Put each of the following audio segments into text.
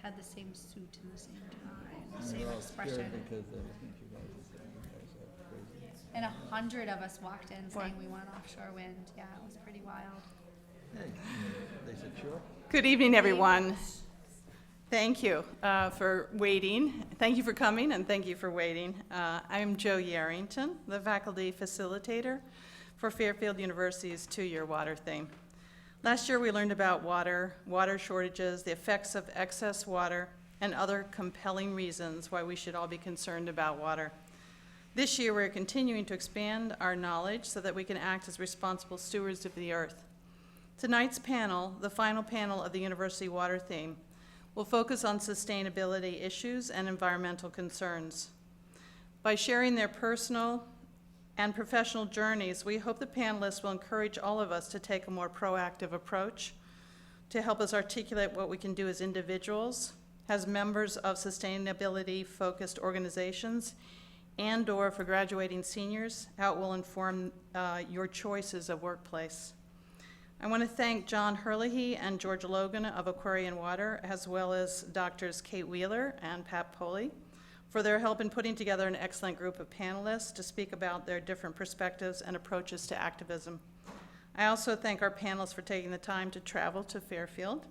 had the same suit and the same tie, the same expression. Because I think you guys are saying you guys are crazy. And 100 of us walked in saying we want offshore wind. Yeah, it was pretty wild. Hey, they said sure. Good evening, everyone. Thank you for waiting. Thank you for coming, and thank you for waiting. I'm Jo Yarrington, the faculty facilitator for Fairfield University's two-year water theme. Last year, we learned about water shortages, the effects of excess water, and other compelling reasons why we should all be concerned about water. This year, we're continuing to expand our knowledge so that we can act as responsible stewards of the earth. Tonight's panel, the final panel of the University Water Theme, will focus on sustainability issues and environmental concerns. By sharing their personal and professional journeys, we hope the panelists will encourage all of us to take a more proactive approach to help us articulate what we can do as individuals, as members of sustainability-focused organizations, and/or for graduating seniors, how it will inform your choices of workplace. I want to thank John Herlihy and George Logan of Aquarian Water, as well as Doctors Kate Wheeler and Pat Poley, for their help in putting together an excellent group of panelists to speak about their different perspectives and approaches to activism. I also thank our panelists for taking the time to travel to Fairfield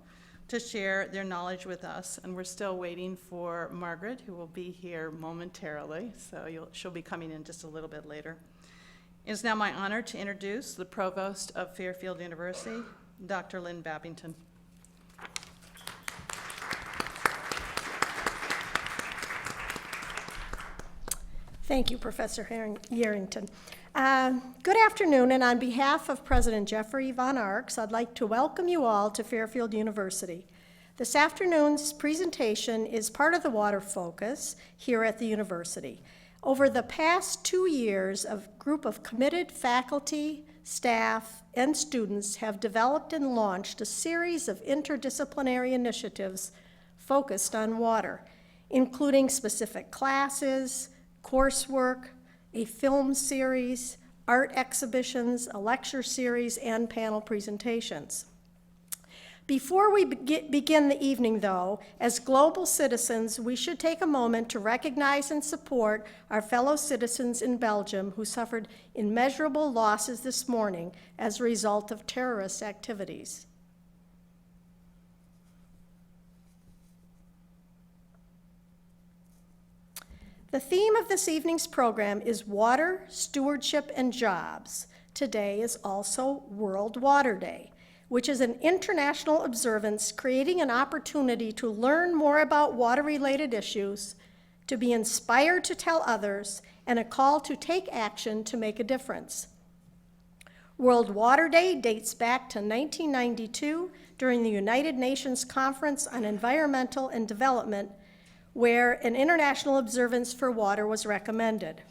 to share their knowledge with us. And we're still waiting for Margaret, who will be here momentarily, so she'll be coming in just a little bit later. It is now my honor to introduce the Provost of Fairfield University, Dr. Lynn Babington. Thank you, Professor Yarrington. Good afternoon, and on behalf of President Jeffrey Von Arx, I'd like to welcome you all to Fairfield University. This afternoon's presentation is part of the water focus here at the university. Over the past 2 years, a group of committed faculty, staff, and students have developed and launched a series of interdisciplinary initiatives focused on water, including specific classes, coursework, a film series, art exhibitions, a lecture series, and panel presentations. Before we begin the evening, though, as global citizens, we should take a moment to recognize and support our fellow citizens in Belgium who suffered immeasurable losses this morning as a result of terrorist activities. The theme of this evening's program is water, stewardship, and jobs. Today is also World Water Day, which is an international observance creating an opportunity to learn more about water-related issues, to be inspired to tell others, and a call to take action to make a difference. World Water Day dates back to 1992 during the United Nations Conference on Environmental and Development, where an international observance for water was recommended.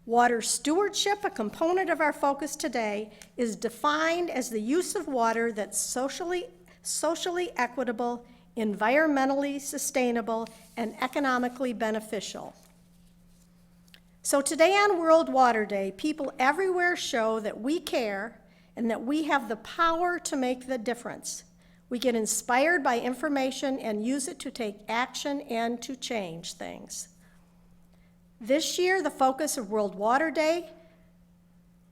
Water stewardship, a component of our focus today, is defined as the use of water that's socially equitable, environmentally sustainable, and economically beneficial. So today on World Water Day, people everywhere show that we care and that we have the power to make the difference. We get inspired by information and use it to take action and to change things. This year, the focus of World Water Day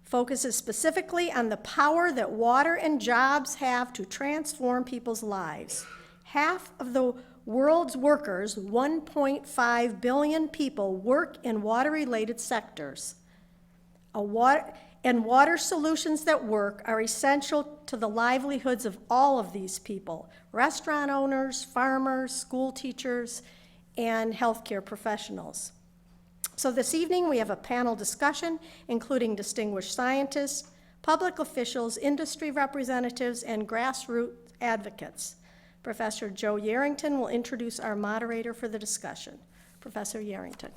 focuses specifically on the power that water and jobs have to transform people's lives. Half of the world's workers, 1.5 billion people, work in water-related sectors. And water solutions that work are essential to the livelihoods of all of these people: restaurant owners, farmers, school teachers, and healthcare professionals. So this evening we have a panel discussion including distinguished scientists, public officials, industry representatives, and grassroots advocates. Professor Jo Yarrington will introduce our moderator for the discussion. Professor Yarrington.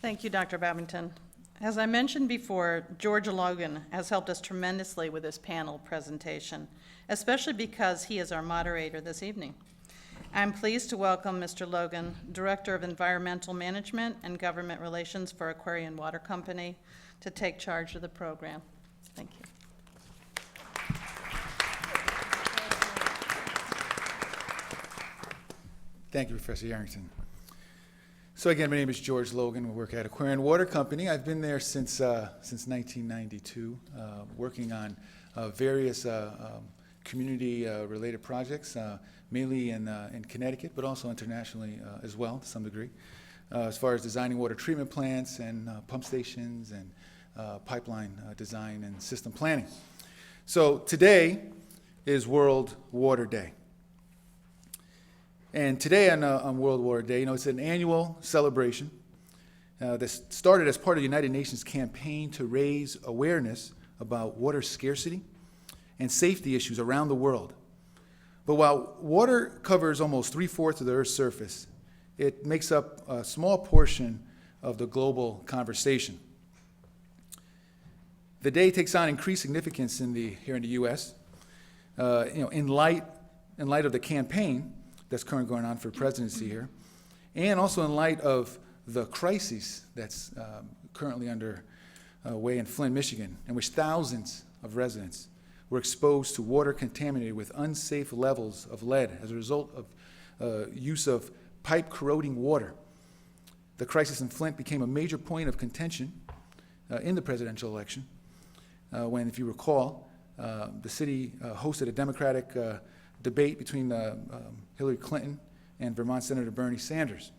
Thank you, Dr. Babington. As I mentioned before, George Logan has helped us tremendously with this panel presentation, especially because he is our moderator this evening. I'm pleased to welcome Mr. Logan, Director of Environmental Management and Government Relations for Aquarian Water Company, to take charge of the program. Thank you. Thank you, Professor Yarrington. So again, my name is George Logan. We work at Aquarian Water Company. I've been there since 1992, working on various community-related projects, mainly in Connecticut, but also internationally as well, to some degree, as far as designing water treatment plants and pump stations and pipeline design and system planning. So today is World Water Day. And today on World Water Day, it's an annual celebration that started as part of the United Nations campaign to raise awareness about water scarcity and safety issues around the world. But while water covers almost 3/4 of the Earth's surface, it makes up a small portion of the global conversation. The day takes on increased significance here in the U.S. In light of the campaign that's currently going on for presidency here, and also in light of the crisis that's currently underway in Flint, Michigan, in which thousands of residents were exposed to water contaminated with unsafe levels of lead as a result of use of pipe corroding water. The crisis in Flint became a major point of contention in the presidential election when, if you recall, the city hosted a Democratic debate between Hillary Clinton and Vermont Senator Bernie Sanders.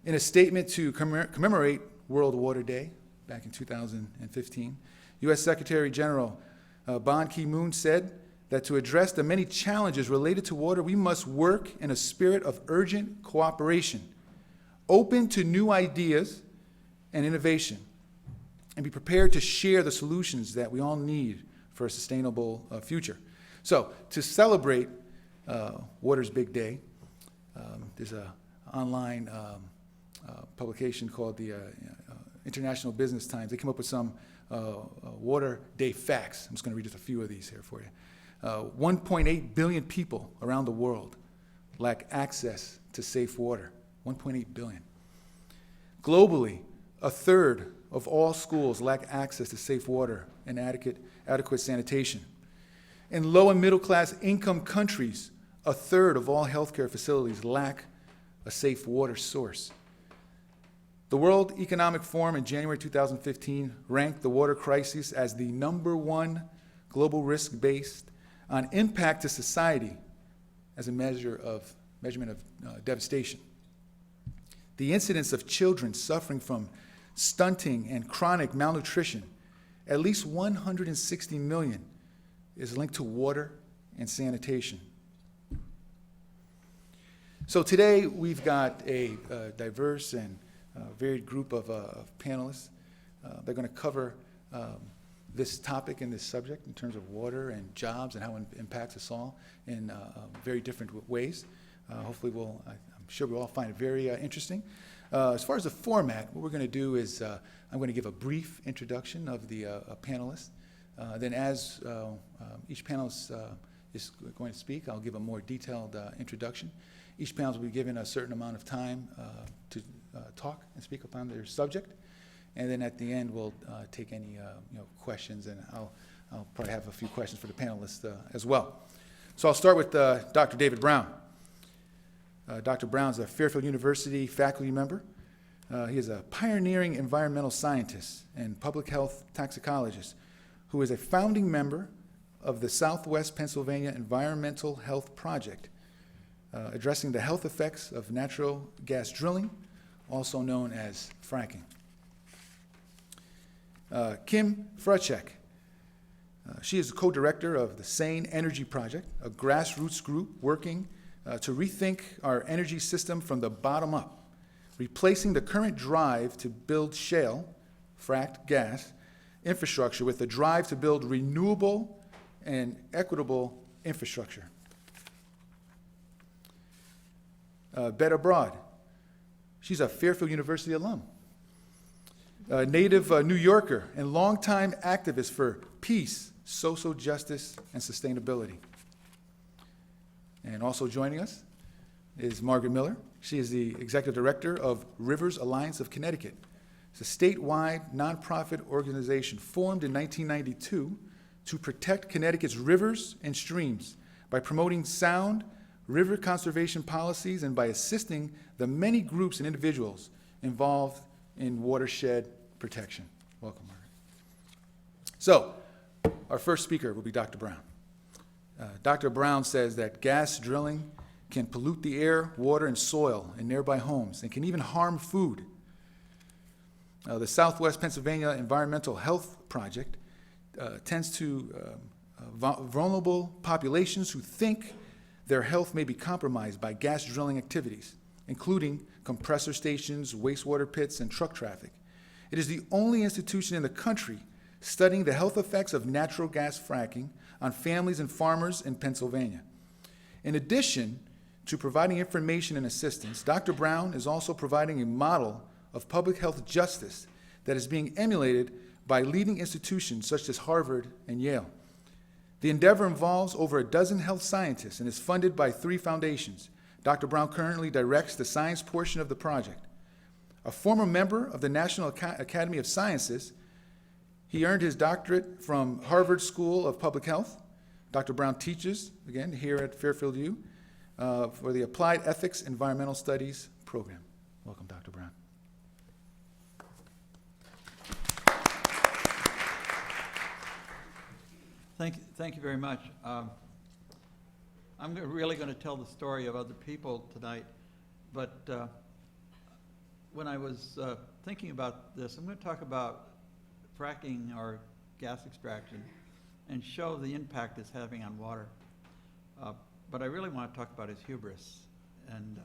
In a statement to commemorate World Water Day back in 2015, U.S. Secretary General Ban Ki-moon said that to address the many challenges related to water, we must work in a spirit of urgent cooperation, open to new ideas and innovation, and be prepared to share the solutions that we all need for a sustainable future. So, to celebrate Water's Big Day, there's an online publication called the International Business Times. They came up with some Water Day facts. I'm just going to read just a few of these here for you. 1.8 billion people around the world lack access to safe water. 1.8 billion. Globally, 1/3 of all schools lack access to safe water and adequate sanitation. In low and middle class income countries, 1/3 of all healthcare facilities lack a safe water source. The World Economic Forum in January 2015 ranked the water crisis as the #1 global risk based on impact to society as a measurement of devastation. The incidence of children suffering from stunting and chronic malnutrition, at least 160 million, is linked to water and sanitation. So today we've got a diverse and varied group of panelists. They're going to cover this topic and this subject in terms of water and jobs and how it impacts us all in very different ways. Hopefully I'm sure we'll all find it very interesting. As far as the format, what we're going to do is I'm going to give a brief introduction of the panelists. Then as each panelist is going to speak, I'll give a more detailed introduction. Each panelist will be given a certain amount of time to talk and speak upon their subject. And then at the end, we'll take any questions, and I'll probably have a few questions for the panelists as well. So I'll start with Dr. David Brown. Dr. Brown is a Fairfield University faculty member. He is a pioneering environmental scientist and public health toxicologist who is a founding member of the Southwest Pennsylvania Environmental Health Project, addressing the health effects of natural gas drilling, also known as fracking. Kim Fracek. She is the co-director of the Sane Energy Project, a grassroots group working to rethink our energy system from the bottom up, replacing the current drive to build shale, fracked gas, infrastructure with a drive to build renewable and equitable infrastructure. Betta Broad. She's a Fairfield University alum, a native New Yorker and longtime activist for peace, social justice, and sustainability. And also joining us is Margaret Miller. She is the executive director of Rivers Alliance of Connecticut. It's a statewide nonprofit organization formed in 1992 to protect Connecticut's rivers and streams by promoting sound, river conservation policies, and by assisting the many groups and individuals involved in watershed protection. Welcome, Margaret. So, our first speaker will be Dr. Brown. Dr. Brown says that gas drilling can pollute the air, water, and soil in nearby homes and can even harm food. The Southwest Pennsylvania Environmental Health Project tends to vulnerable populations who think their health may be compromised by gas drilling activities, including compressor stations, wastewater pits, and truck traffic. It is the only institution in the country studying the health effects of natural gas fracking on families and farmers in Pennsylvania. In addition to providing information and assistance, Dr. Brown is also providing a model of public health justice that is being emulated by leading institutions such as Harvard and Yale. The endeavor involves over a dozen health scientists and is funded by 3 foundations. Dr. Brown currently directs the science portion of the project. A former member of the National Academy of Sciences, he earned his doctorate from Harvard School of Public Health. Dr. Brown teaches, again, here at Fairfield U, for the Applied Ethics Environmental Studies program. Welcome, Dr. Brown. Thank you very much. I'm really going to tell the story of other people tonight, but when I was thinking about this, I'm going to talk about fracking or gas extraction and show the impact it's having on water. But I really want to talk about his hubris, and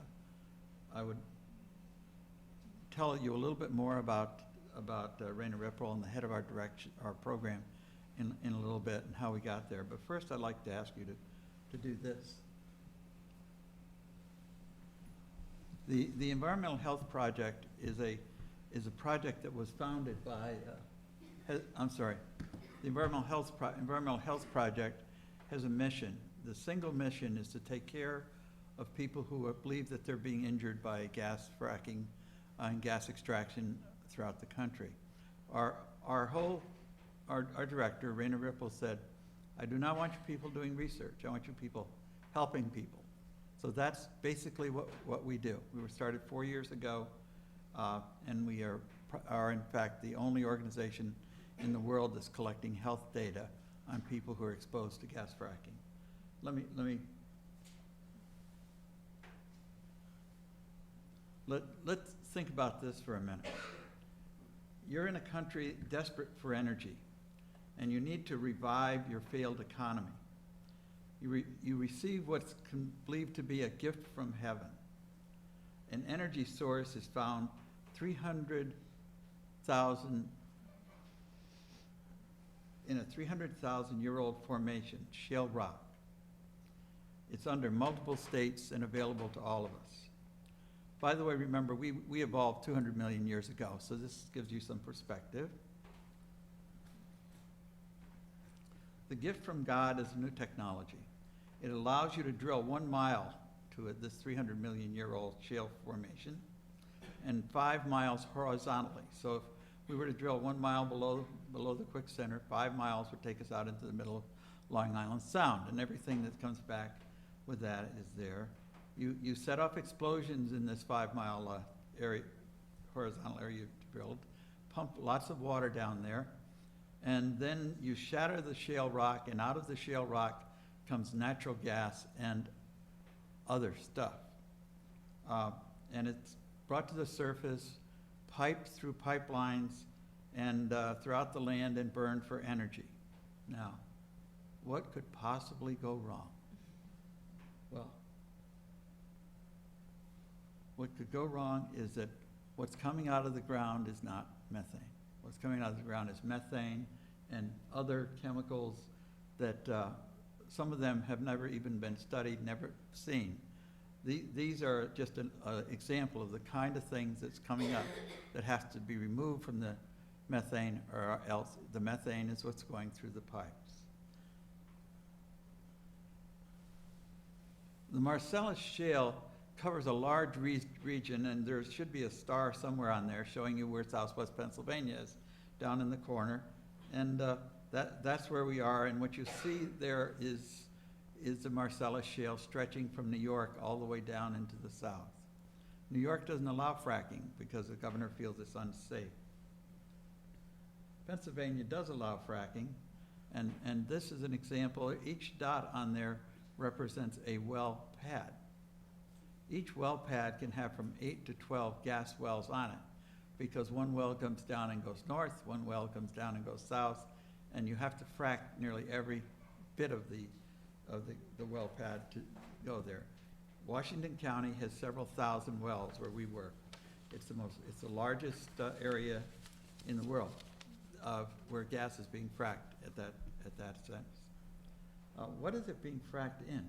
I would tell you a little bit more about Raina Ripple and the head of our program in a little bit and how we got there. But first, I'd like to ask you to do this. The Environmental Health Project is a project that was founded by. The Environmental Health Project has a mission. The single mission is to take care of people who believe that they're being injured by gas fracking and gas extraction throughout the country. Our director, Raina Ripple, said, I do not want you people doing research. I want you people helping people. So that's basically what we do. We were started 4 years ago, and we are in fact the only organization in the world that's collecting health data on people who are exposed to gas fracking. Let's think about this for a minute. You're in a country desperate for energy, and you need to revive your failed economy. You receive what's believed to be a gift from heaven. An energy source is found 300,000 in a 300,000-year-old formation, shale rock. It's under multiple states and available to all of us. By the way, remember, we evolved 200 million years ago, so this gives you some perspective. The gift from God is a new technology. It allows you to drill 1 mile to this 300 million year old shale formation and 5 miles horizontally. So if we were to drill 1 mile below the quick center, 5 miles would take us out into the middle of Long Island Sound, and everything that comes back with that is there. You set off explosions in this 5 mile area, horizontal area you drilled, pump lots of water down there, and then you shatter the shale rock, and out of the shale rock comes natural gas and other stuff. And it's brought to the surface, piped through pipelines, and throughout the land and burned for energy. Now, what could possibly go wrong? Well, what could go wrong is that what's coming out of the ground is not methane. What's coming out of the ground is methane and other chemicals that some of them have never even been studied, never seen. These are just an example of the kind of things that's coming up that has to be removed from the methane, or else the methane is what's going through the pipes. The Marcellus Shale covers a large region, and there should be a star somewhere on there showing you where southwest Pennsylvania is, down in the corner. And that's where we are, and what you see there is is the Marcellus Shale stretching from New York all the way down into the south. New York doesn't allow fracking because the governor feels it's unsafe. Pennsylvania does allow fracking, and this is an example. Each dot on there represents a well pad. Each well pad can have from 8 to 12 gas wells on it, because one well comes down and goes north, one well comes down and goes south, and you have to frack nearly every bit of the well pad to go there. Washington County has several thousand wells where we work. It's the largest area in the world where gas is being fracked at that sense. What is it being fracked in?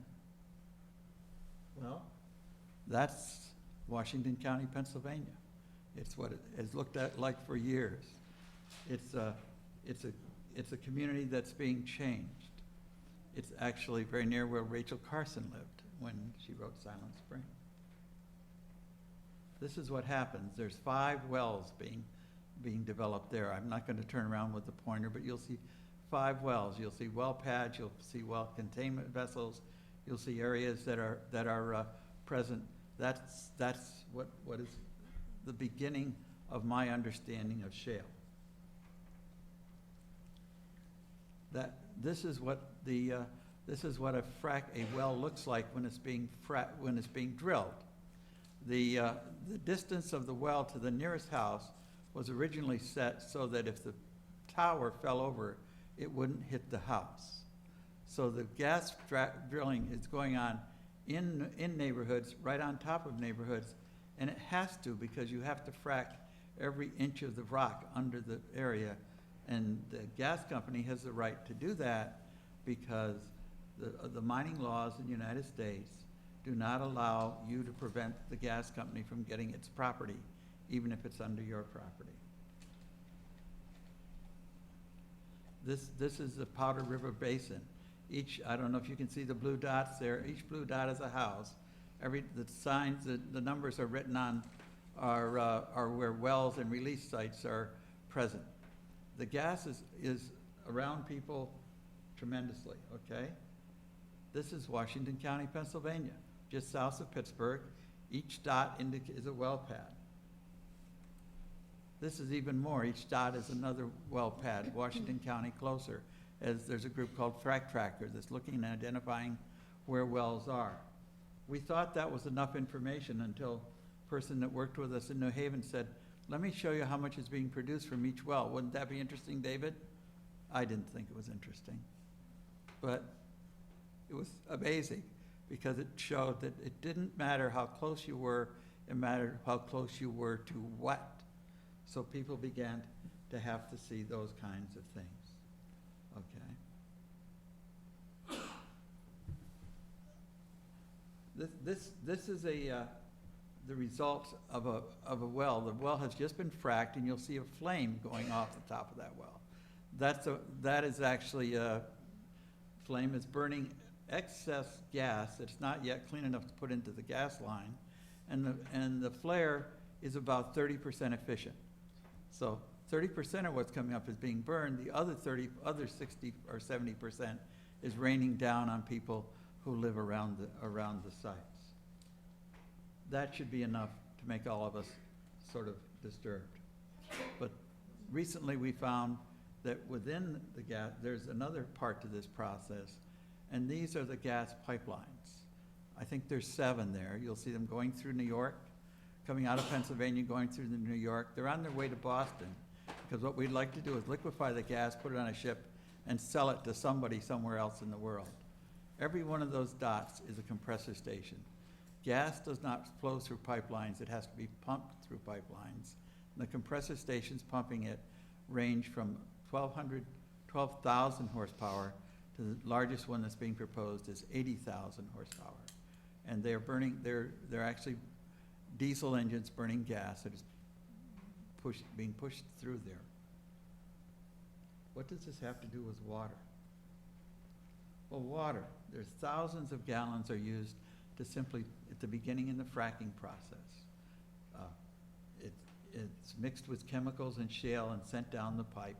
Well, that's Washington County, Pennsylvania. It's what it has looked at like for years. It's a community that's being changed. It's actually very near where Rachel Carson lived when she wrote Silent Spring. This is what happens. There's 5 wells being developed there. I'm not going to turn around with the pointer, but you'll see 5 wells. You'll see well pads, you'll see well containment vessels, you'll see areas that are present. That's what is the beginning of my understanding of shale. This is what a well looks like when it's being drilled. The distance of the well to the nearest house was originally set so that if the tower fell over, it wouldn't hit the house. So the gas drilling is going on in neighborhoods, right on top of neighborhoods, and it has to, because you have to frack every inch of the rock under the area. And the gas company has the right to do that because the mining laws in the United States do not allow you to prevent the gas company from getting its property, even if it's under your property. This is the Powder River Basin. I don't know if you can see the blue dots there. Each blue dot is a house. The signs, the numbers are written on are where wells and release sites are present. The gas is around people tremendously, okay? This is Washington County, Pennsylvania, just south of Pittsburgh. Each dot is a well pad. This is even more. Each dot is another well pad, Washington County closer, as there's a group called Frack Tracker that's looking and identifying where wells are. We thought that was enough information until a person that worked with us in New Haven said, let me show you how much is being produced from each well. Wouldn't that be interesting, David? I didn't think it was interesting. But it was amazing because it showed that it didn't matter how close you were, it mattered how close you were to what. So people began to have to see those kinds of things. Okay. This is the result of a well. The well has just been fracked, and you'll see a flame going off the top of that well. That is actually flame is burning excess gas that's not yet clean enough to put into the gas line, and the flare is about 30% efficient. So 30% of what's coming up is being burned. The other 60 or 70% is raining down on people who live around the sites. That should be enough to make all of us sort of disturbed. But recently we found that within the gas, there's another part to this process, and these are the gas pipelines. I think there's 7 there. You'll see them going through New York, coming out of Pennsylvania, going through New York. They're on their way to Boston, because what we'd like to do is liquefy the gas, put it on a ship, and sell it to somebody somewhere else in the world. Every one of those dots is a compressor station. Gas does not flow through pipelines. It has to be pumped through pipelines. And the compressor stations pumping it range from 12,000 horsepower to the largest one that's being proposed is 80,000 horsepower. And they're actually diesel engines burning gas that is being pushed through there. What does this have to do with water? Well, water, there's thousands of gallons are used to simply, at the beginning in the fracking process. It's mixed with chemicals and shale and sent down the pipe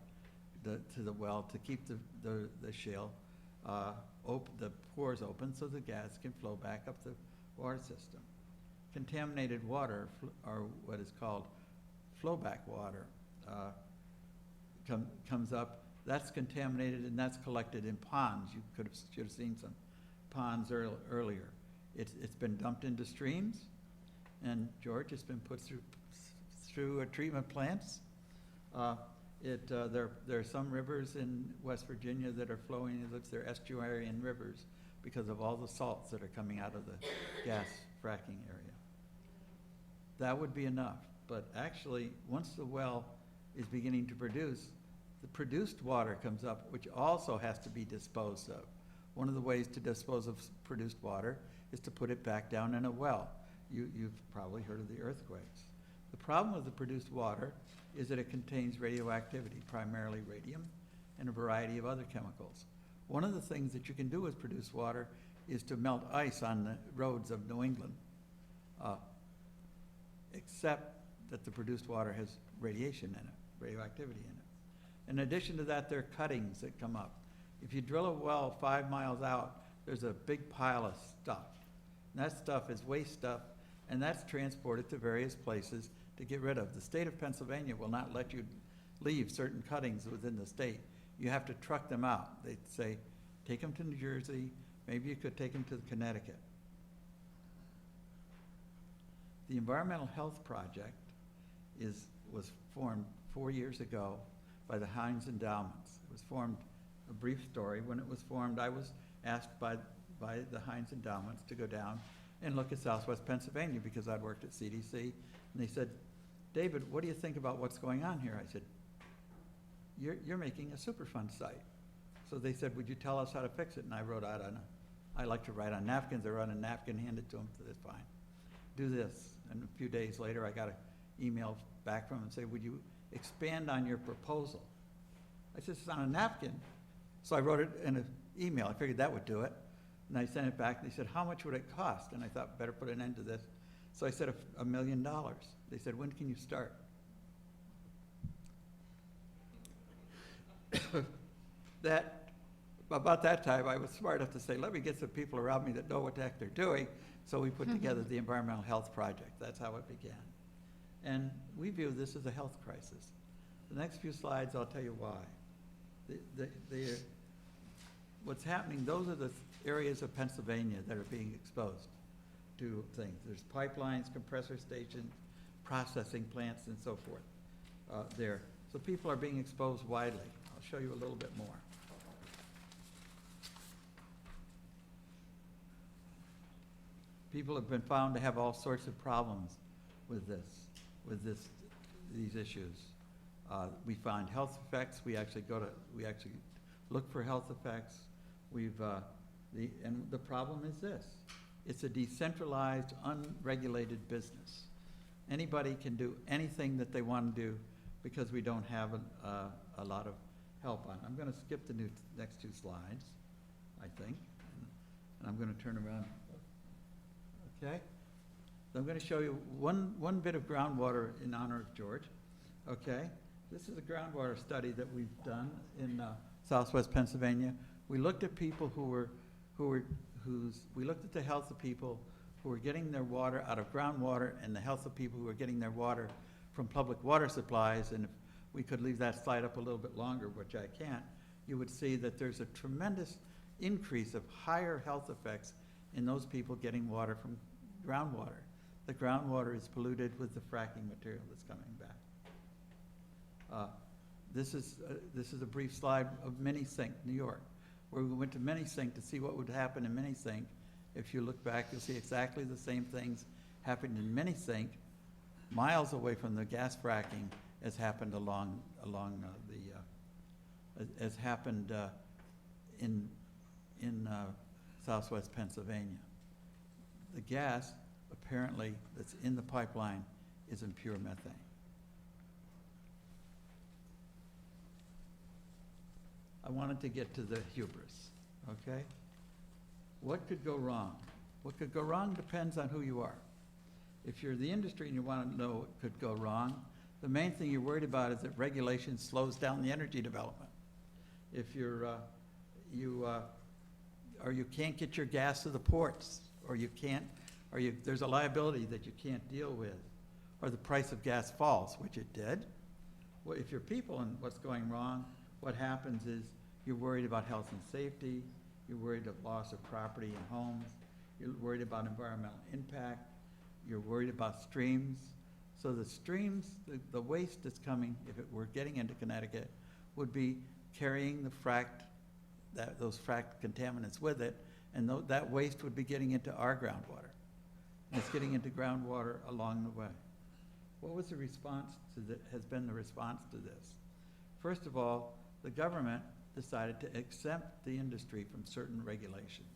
to the well to keep the shale the pores open so the gas can flow back up the water system. Contaminated water, or what is called flowback water, comes up. That's contaminated and that's collected in ponds. You should have seen some ponds earlier. It's been dumped into streams, and George, it's been put through treatment plants. There are some rivers in West Virginia that are flowing as if they're estuarine rivers because of all the salts that are coming out of the gas fracking area. That would be enough, but actually, once the well is beginning to produce, the produced water comes up, which also has to be disposed of. One of the ways to dispose of produced water is to put it back down in a well. You've probably heard of the earthquakes. The problem with the produced water is that it contains radioactivity, primarily radium, and a variety of other chemicals. One of the things that you can do with produced water is to melt ice on the roads of New England, except that the produced water has radiation in it, radioactivity in it. In addition to that, there are cuttings that come up. If you drill a well 5 miles out, there's a big pile of stuff. And that stuff is waste stuff, and that's transported to various places to get rid of. The state of Pennsylvania will not let you leave certain cuttings within the state. You have to truck them out. They say, take them to New Jersey, maybe you could take them to Connecticut. The Environmental Health Project was formed 4 years ago by the Heinz Endowments. It was formed, a brief story, when it was formed, I was asked by the Heinz Endowments to go down and look at Southwest Pennsylvania because I'd worked at CDC. And they said, David, what do you think about what's going on here? I said, you're making a Superfund site. So they said, would you tell us how to fix it? And I wrote out I like to write on napkins. I wrote on a napkin, handed to them, so that's fine. Do this. And a few days later, I got an email back from them and said, would you expand on your proposal? I said, it's on a napkin. So I wrote it in an email. I figured that would do it. And I sent it back, and they said, how much would it cost? And I thought, better put an end to this. So I said, $1 million. They said, when can you start? About that time, I was smart enough to say, let me get some people around me that know what the heck they're doing. So we put together the Environmental Health Project. That's how it began. And we view this as a health crisis. The next few slides, I'll tell you why. What's happening, those are the areas of Pennsylvania that are being exposed to things. There's pipelines, compressor stations, processing plants, and so forth there. So people are being exposed widely. I'll show you a little bit more. People have been found to have all sorts of problems with these issues. We find health effects. We actually look for health effects. And the problem is this: it's a decentralized, unregulated business. Anybody can do anything that they want to do because we don't have a lot of help on it. I'm going to skip the next two slides, I think, and I'm going to turn around. Okay? So I'm going to show you one bit of groundwater in honor of George. Okay? This is a groundwater study that we've done in Southwest Pennsylvania. We looked at people we looked at the health of people who were getting their water out of groundwater and the health of people who were getting their water from public water supplies. And if we could leave that slide up a little bit longer, which I can't, you would see that there's a tremendous increase of higher health effects in those people getting water from groundwater. The groundwater is polluted with the fracking material that's coming back. This is a brief slide of Minisink, New York, where we went to Minisink to see what would happen in Minisink. If you look back, you'll see exactly the same things happened in Minisink, miles away from the gas fracking, as happened in Southwest Pennsylvania. The gas, apparently, that's in the pipeline is impure methane. I wanted to get to the hubris, okay? What could go wrong? What could go wrong depends on who you are. If you're the industry and you want to know what could go wrong, the main thing you're worried about is that regulation slows down the energy development. If you're you can't get your gas to the ports, or there's a liability that you can't deal with, or the price of gas falls, which it did. Well, if you're people and what's going wrong, what happens is you're worried about health and safety, you're worried of loss of property and homes, you're worried about environmental impact, you're worried about streams. So the streams, the waste that's coming, if it were getting into Connecticut, would be carrying those fracked contaminants with it, and that waste would be getting into our groundwater. And it's getting into groundwater along the way. What was the response has been the response to this? First of all, the government decided to exempt the industry from certain regulations.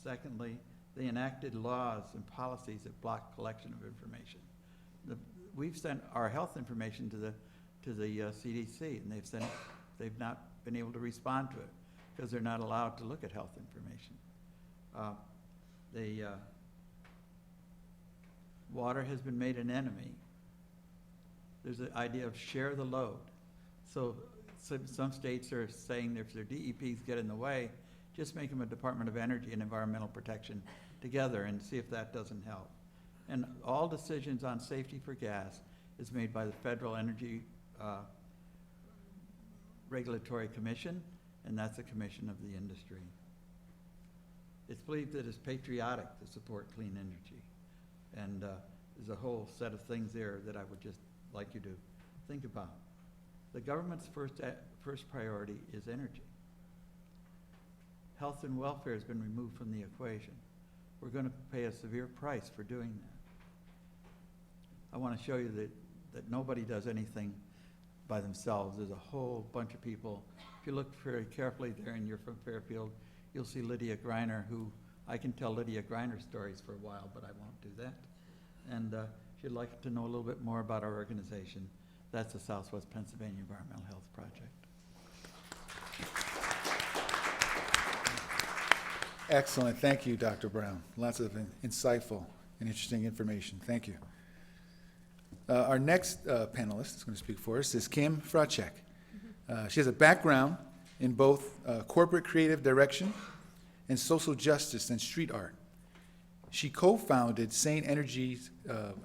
Secondly, they enacted laws and policies that block collection of information. We've sent our health information to the CDC, and they've not been able to respond to it because they're not allowed to look at health information. Water has been made an enemy. There's the idea of share the load. So some states are saying if their DEPs get in the way, just make them a Department of Energy and Environmental Protection together and see if that doesn't help. And all decisions on safety for gas is made by the Federal Energy Regulatory Commission, and that's a commission of the industry. It's believed that it's patriotic to support clean energy. And there's a whole set of things there that I would just like you to think about. The government's first priority is energy. Health and welfare has been removed from the equation. We're going to pay a severe price for doing that. I want to show you that nobody does anything by themselves. There's a whole bunch of people. If you look very carefully there and you're from Fairfield, you'll see Lydia Greiner, who I can tell Lydia Greiner stories for a while, but I won't do that. And if you'd like to know a little bit more about our organization, that's the Southwest Pennsylvania Environmental Health Project. Excellent. Thank you, Dr. Brown. Lots of insightful and interesting information. Thank you. Our next panelist is going to speak for us is Kim Fracek. She has a background in both corporate creative direction and social justice and street art. She co-founded Sane Energy's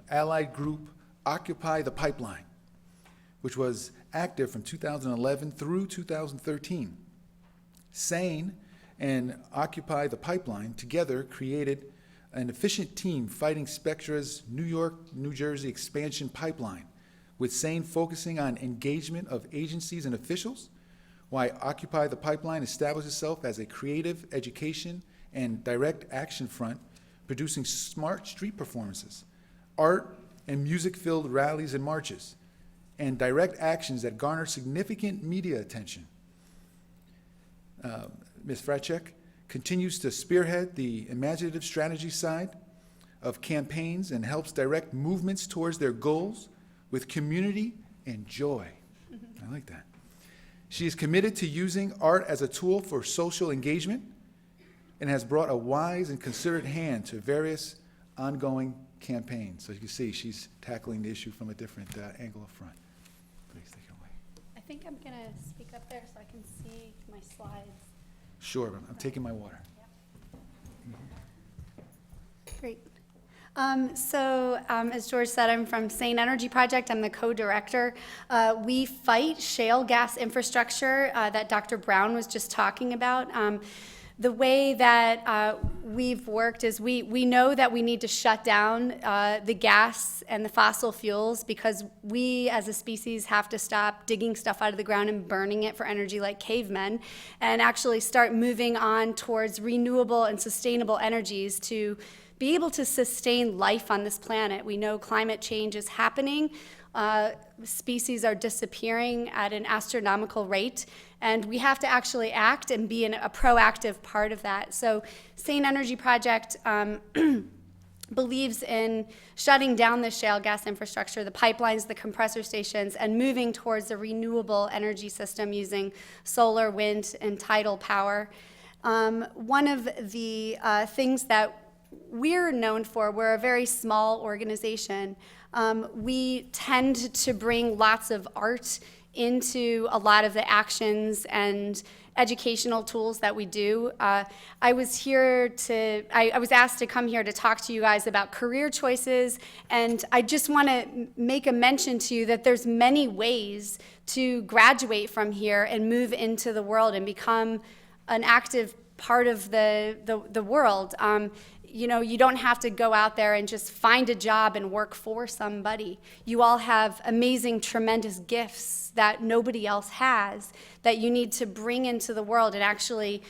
allied group, Occupy the Pipeline, which was active from 2011 through 2013. Sane and Occupy the Pipeline together created an efficient team fighting Spectra's New York, New Jersey expansion pipeline, with Sane focusing on engagement of agencies and officials, while Occupy the Pipeline established itself as a creative education and direct action front, producing smart street performances, art and music-filled rallies and marches, and direct actions that garner significant media attention. Ms. Fracek continues to spearhead the imaginative strategy side of campaigns and helps direct movements towards their goals with community and joy. I like that. She is committed to using art as a tool for social engagement and has brought a wise and considerate hand to various ongoing campaigns. So you can see she's tackling the issue from a different angle up front. Please take it away. I think I'm going to speak up there so I can see my slides. Sure, I'm taking my water. Great. As George said, I'm from Sane Energy Project. I'm the co-director. We fight shale gas infrastructure that Dr. Brown was just talking about. The way that we've worked is we know that we need to shut down the gas and the fossil fuels because we as a species have to stop digging stuff out of the ground and burning it for energy like cavemen and actually start moving on towards renewable and sustainable energies to be able to sustain life on this planet. We know climate change is happening. Species are disappearing at an astronomical rate, and we have to actually act and be a proactive part of that. So Sane Energy Project believes in shutting down the shale gas infrastructure, the pipelines, the compressor stations, and moving towards a renewable energy system using solar, wind, and tidal power. One of the things that we're known for, we're a very small organization. We tend to bring lots of art into a lot of the actions and educational tools that we do. I was asked to come here to talk to you guys about career choices, and I just want to make a mention to you that there's many ways to graduate from here and move into the world and become an active part of the world. You don't have to go out there and just find a job and work for somebody. You all have amazing, tremendous gifts that nobody else has that you need to bring into the world and actually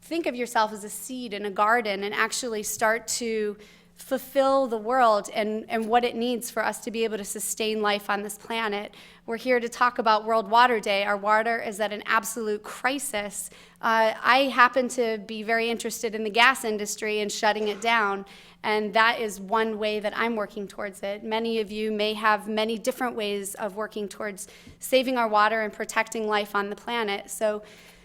think of yourself as a seed in a garden and actually start to fulfill the world and what it needs for us to be able to sustain life on this planet. We're here to talk about World Water Day. Our water is at an absolute crisis. I happen to be very interested in the gas industry and shutting it down, and that is one way that I'm working towards it. Many of you may have many different ways of working towards saving our water and protecting life on the planet. So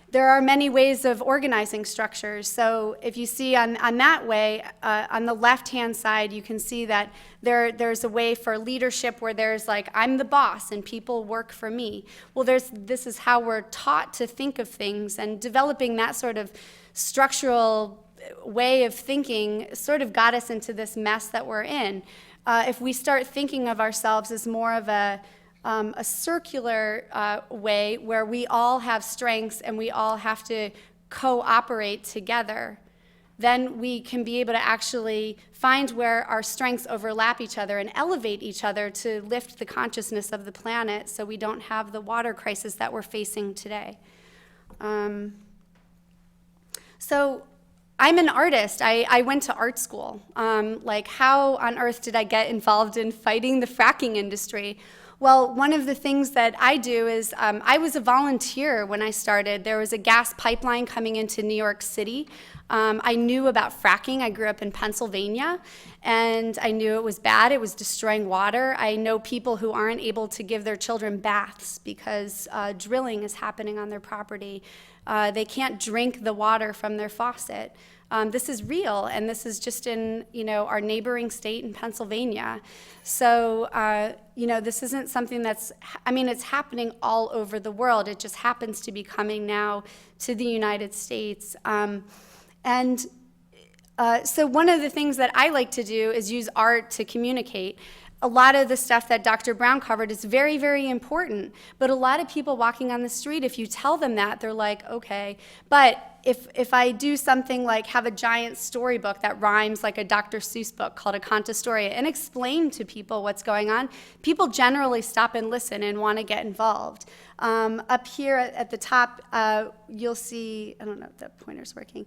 there are many ways of organizing structures. So if you see on that way, on the left-hand side, you can see that there's a way for leadership where there's like, I'm the boss and people work for me. Well, this is how we're taught to think of things, and developing that sort of structural way of thinking sort of got us into this mess that we're in. If we start thinking of ourselves as more of a circular way where we all have strengths and we all have to cooperate together, then we can be able to actually find where our strengths overlap each other and elevate each other to lift the consciousness of the planet so we don't have the water crisis that we're facing today. So I'm an artist. I went to art school. Like, how on earth did I get involved in fighting the fracking industry? Well, one of the things that I do is I was a volunteer when I started. There was a gas pipeline coming into New York City. I knew about fracking. I grew up in Pennsylvania, and I knew it was bad. It was destroying water. I know people who aren't able to give their children baths because drilling is happening on their property. They can't drink the water from their faucet. This is real, and this is just in our neighboring state in Pennsylvania. So this isn't something it's happening all over the world. It just happens to be coming now to the United States. So one of the things that I like to do is use art to communicate. A lot of the stuff that Dr. Brown covered is very, very important, but a lot of people walking on the street, if you tell them that, they're like, okay. But if I do something like have a giant storybook that rhymes like a Dr. Seuss book called A Contastoria and explain to people what's going on, people generally stop and listen and want to get involved. Up here at the top, you'll see, I don't know if the pointer's working,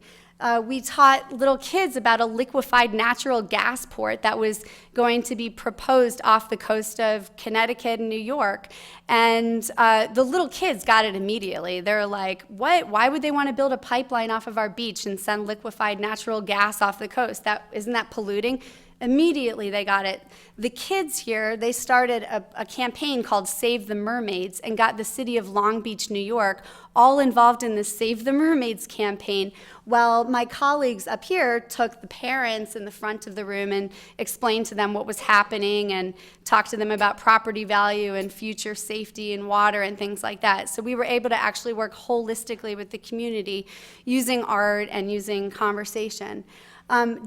we taught little kids about a liquefied natural gas port that was going to be proposed off the coast of Connecticut and New York. And the little kids got it immediately. They're like, what? Why would they want to build a pipeline off of our beach and send liquefied natural gas off the coast? Isn't that polluting? Immediately they got it. The kids here, they started a campaign called Save the Mermaids and got the city of Long Beach, New York, all involved in this Save the Mermaids campaign. Well, my colleagues up here took the parents in the front of the room and explained to them what was happening and talked to them about property value and future safety and water and things like that. So we were able to actually work holistically with the community using art and using conversation.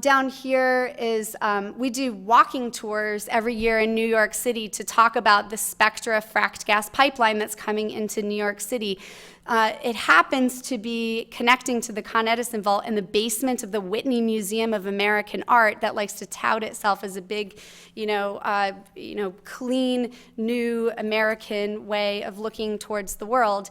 Down here is, we do walking tours every year in New York City to talk about the Spectra fracked gas pipeline that's coming into New York City. It happens to be connecting to the Con Edison Vault in the basement of the Whitney Museum of American Art that likes to tout itself as a big, clean, new American way of looking towards the world.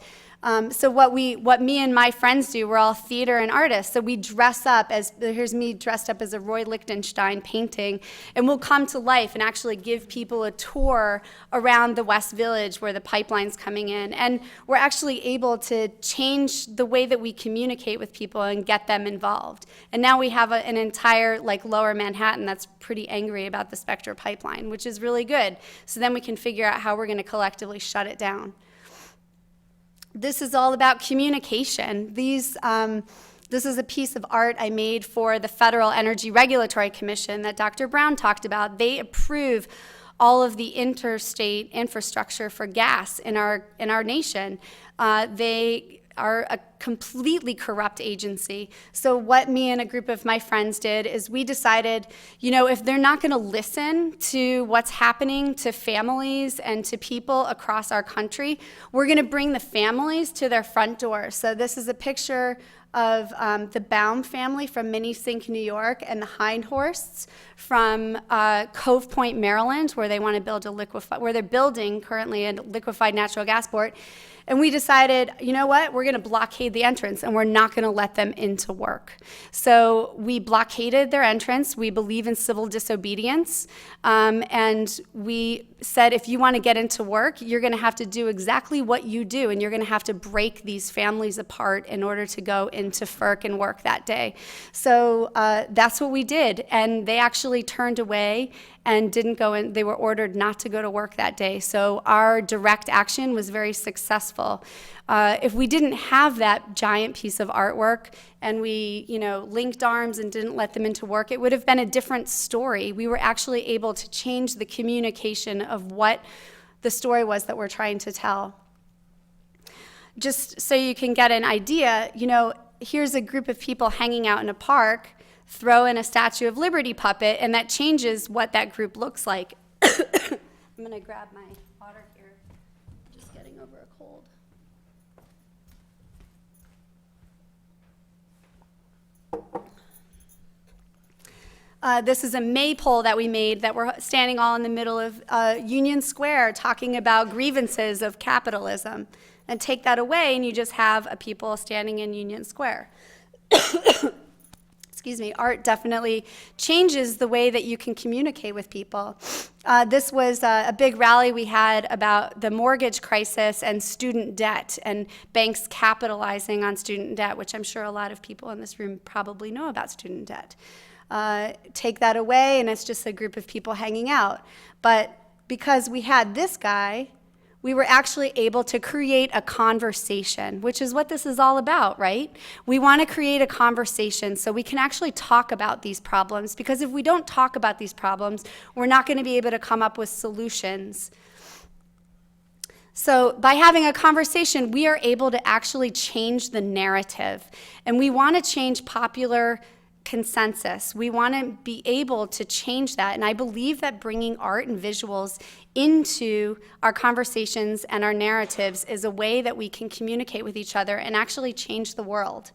So what me and my friends do, we're all theater and artists. So we dress up here's me dressed up as a Roy Lichtenstein painting, and we'll come to life and actually give people a tour around the West Village where the pipeline's coming in. And we're actually able to change the way that we communicate with people and get them involved. And now we have an entire lower Manhattan that's pretty angry about the Spectra pipeline, which is really good. So then we can figure out how we're going to collectively shut it down. This is all about communication. This is a piece of art I made for the Federal Energy Regulatory Commission that Dr. Brown talked about. They approve all of the interstate infrastructure for gas in our nation. They are a completely corrupt agency. So what me and a group of my friends did is we decided, if they're not going to listen to what's happening to families and to people across our country, we're going to bring the families to their front door. So this is a picture of the Baum family from Minnesink, New York, and the Hindhorsts from Cove Point, Maryland, where they want to build where they're building currently a liquefied natural gas port. And we decided, you know what, we're going to blockade the entrance and we're not going to let them into work. So we blockaded their entrance. We believe in civil disobedience. And we said, if you want to get into work, you're going to have to do exactly what you do, and you're going to have to break these families apart in order to go into FERC and work that day. So that's what we did. And they actually turned away and didn't go in. They were ordered not to go to work that day. So our direct action was very successful. If we didn't have that giant piece of artwork and we, linked arms and didn't let them into work, it would have been a different story. We were actually able to change the communication of what the story was that we're trying to tell. Just so you can get an idea, here's a group of people hanging out in a park, throw in a Statue of Liberty puppet, and that changes what that group looks like. I'm going to grab my water here. Just getting over a cold. This is a maypole that we made that we're standing all in the middle of Union Square talking about grievances of capitalism. And take that away and you just have a people standing in Union Square. Excuse me, art definitely changes the way that you can communicate with people. This was a big rally we had about the mortgage crisis and student debt and banks capitalizing on student debt, which I'm sure a lot of people in this room probably know about student debt. Take that away and it's just a group of people hanging out. But because we had this guy, we were actually able to create a conversation, which is what this is all about, right? We want to create a conversation so we can actually talk about these problems, because if we don't talk about these problems, we're not going to be able to come up with solutions. So by having a conversation, we are able to actually change the narrative, and we want to change popular consensus. We want to be able to change that, and I believe that bringing art and visuals into our conversations and our narratives is a way that we can communicate with each other and actually change the world.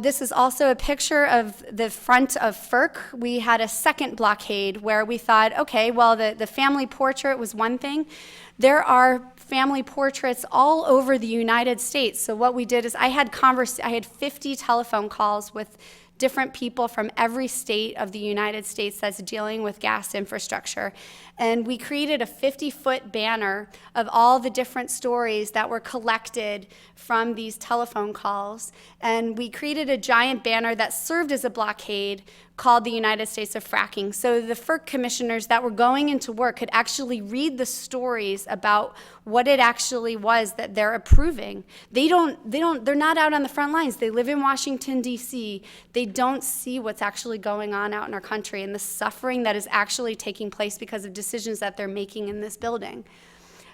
This is also a picture of the front of FERC. We had a second blockade where we thought, okay, well, the family portrait was one thing. There are family portraits all over the United States. So what we did is I had 50 telephone calls with different people from every state of the United States that's dealing with gas infrastructure. And we created a 50-foot banner of all the different stories that were collected from these telephone calls. And we created a giant banner that served as a blockade called the United States of Fracking. So the FERC commissioners that were going into work could actually read the stories about what it actually was that they're approving. They're not out on the front lines. They live in Washington, D.C. They don't see what's actually going on out in our country and the suffering that is actually taking place because of decisions that they're making in this building.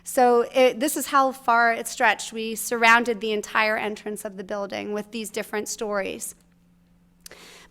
So this is how far it stretched. We surrounded the entire entrance of the building with these different stories.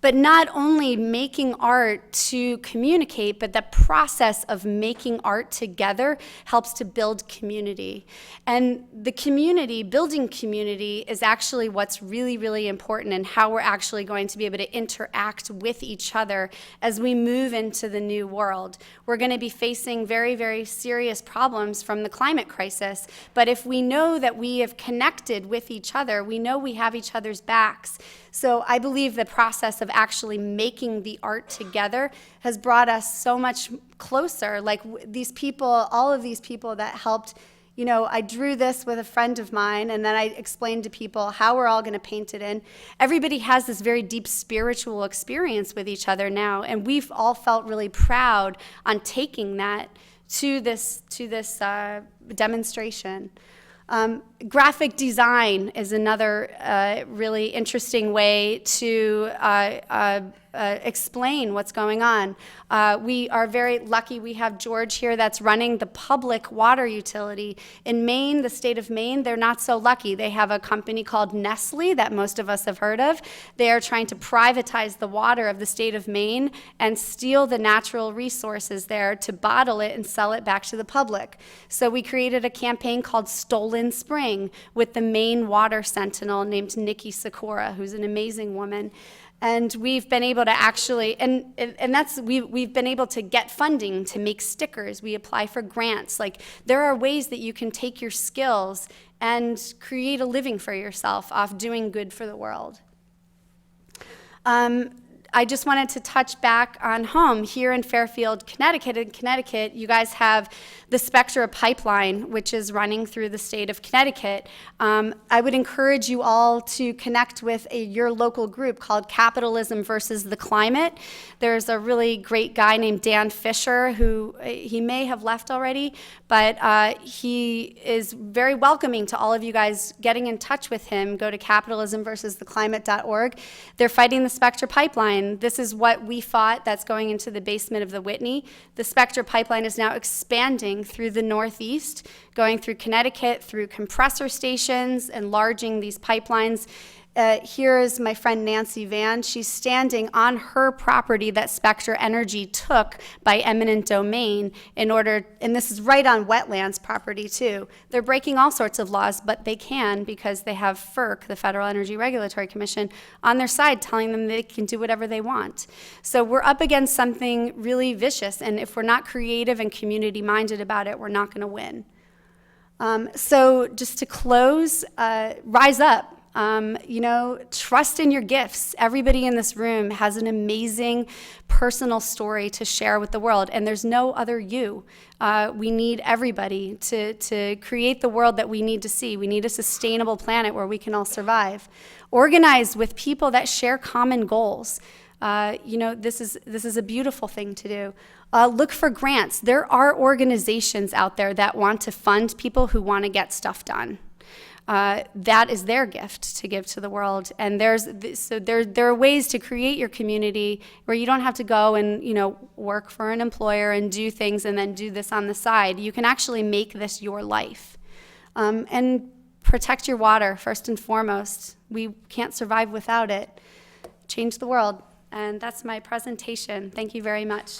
But not only making art to communicate, but the process of making art together helps to build community. And the community, building community, is actually what's really, really important and how we're actually going to be able to interact with each other as we move into the new world. We're going to be facing very, very serious problems from the climate crisis, but if we know that we have connected with each other, we know we have each other's backs. So I believe the process of actually making the art together has brought us so much closer. Like these people, all of these people that helped, I drew this with a friend of mine, and then I explained to people how we're all going to paint it in. Everybody has this very deep spiritual experience with each other now, and we've all felt really proud on taking that to this demonstration. Graphic design is another really interesting way to explain what's going on. We are very lucky we have George here that's running the public water utility. In Maine, the state of Maine, they're not so lucky. They have a company called Nestle that most of us have heard of. They are trying to privatize the water of the state of Maine and steal the natural resources there to bottle it and sell it back to the public. So we created a campaign called Stolen Spring with the Maine Water Sentinel named Nikki Sikora, who's an amazing woman. And we've been able to actually, we've been able to get funding to make stickers. We apply for grants. Like, there are ways that you can take your skills and create a living for yourself off doing good for the world. I just wanted to touch back on home here in Fairfield, Connecticut. In Connecticut, you guys have the Spectra pipeline, which is running through the state of Connecticut. I would encourage you all to connect with your local group called Capitalism versus the Climate. There's a really great guy named Dan Fisher, who he may have left already, but he is very welcoming to all of you guys getting in touch with him. Go to capitalismversustheclimate.org. They're fighting the Spectra pipeline. This is what we fought that's going into the basement of the Whitney. The Spectra pipeline is now expanding through the Northeast, going through Connecticut, through compressor stations, enlarging these pipelines. Here is my friend Nancy Van. She's standing on her property that Spectra Energy took by eminent domain in order, and this is right on wetlands property too. They're breaking all sorts of laws, but they can because they have FERC, the Federal Energy Regulatory Commission, on their side telling them they can do whatever they want. So we're up against something really vicious, and if we're not creative and community-minded about it, we're not going to win. So just to close, rise up. Trust in your gifts. Everybody in this room has an amazing personal story to share with the world, and there's no other you. We need everybody to create the world that we need to see. We need a sustainable planet where we can all survive. Organize with people that share common goals. This is a beautiful thing to do. Look for grants. There are organizations out there that want to fund people who want to get stuff done. That is their gift to give to the world. And there are ways to create your community where you don't have to go and, work for an employer and do things and then do this on the side. You can actually make this your life. And protect your water, first and foremost. We can't survive without it. Change the world. And that's my presentation. Thank you very much.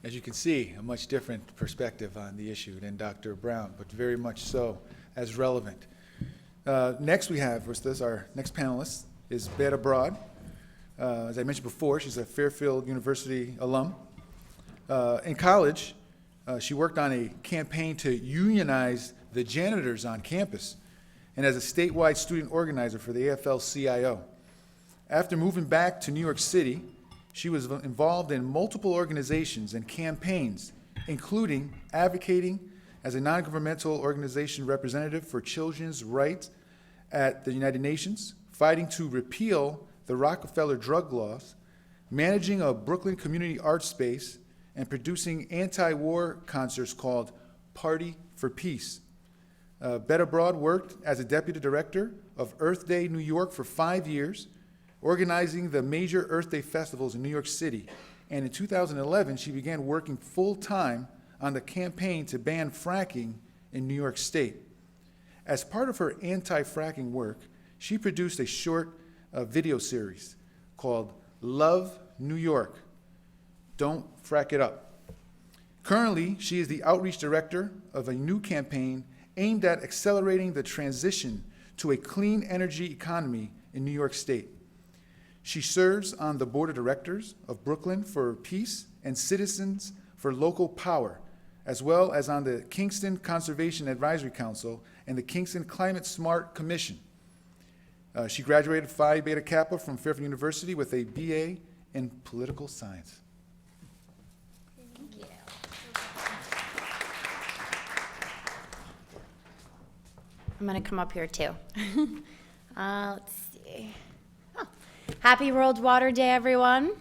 As you can see, a much different perspective on the issue than Dr. Brown, but very much so as relevant. Next we have with us, our next panelist is Beta Broad. As I mentioned before, she's a Fairfield University alum. In college, she worked on a campaign to unionize the janitors on campus and as a statewide student organizer for the AFL-CIO. After moving back to New York City, she was involved in multiple organizations and campaigns, including advocating as a non-governmental organization representative for children's rights at the United Nations, fighting to repeal the Rockefeller drug laws, managing a Brooklyn community art space, and producing anti-war concerts called Party for Peace. Beta Broad worked as a deputy director of Earth Day New York for 5 years, organizing the major Earth Day festivals in New York City. And in 2011, she began working full-time on the campaign to ban fracking in New York State. As part of her anti-fracking work, she produced a short video series called Love New York, Don't Frack It Up. Currently, she is the outreach director of a new campaign aimed at accelerating the transition to a clean energy economy in New York State. She serves on the board of directors of Brooklyn for Peace and Citizens for Local Power, as well as on the Kingston Conservation Advisory Council and the Kingston Climate Smart Commission. She graduated Phi Beta Kappa from Fairfield University with a BA in Political Science. Thank you. I'm going to come up here too. Let's see. Oh. Happy World Water Day, everyone.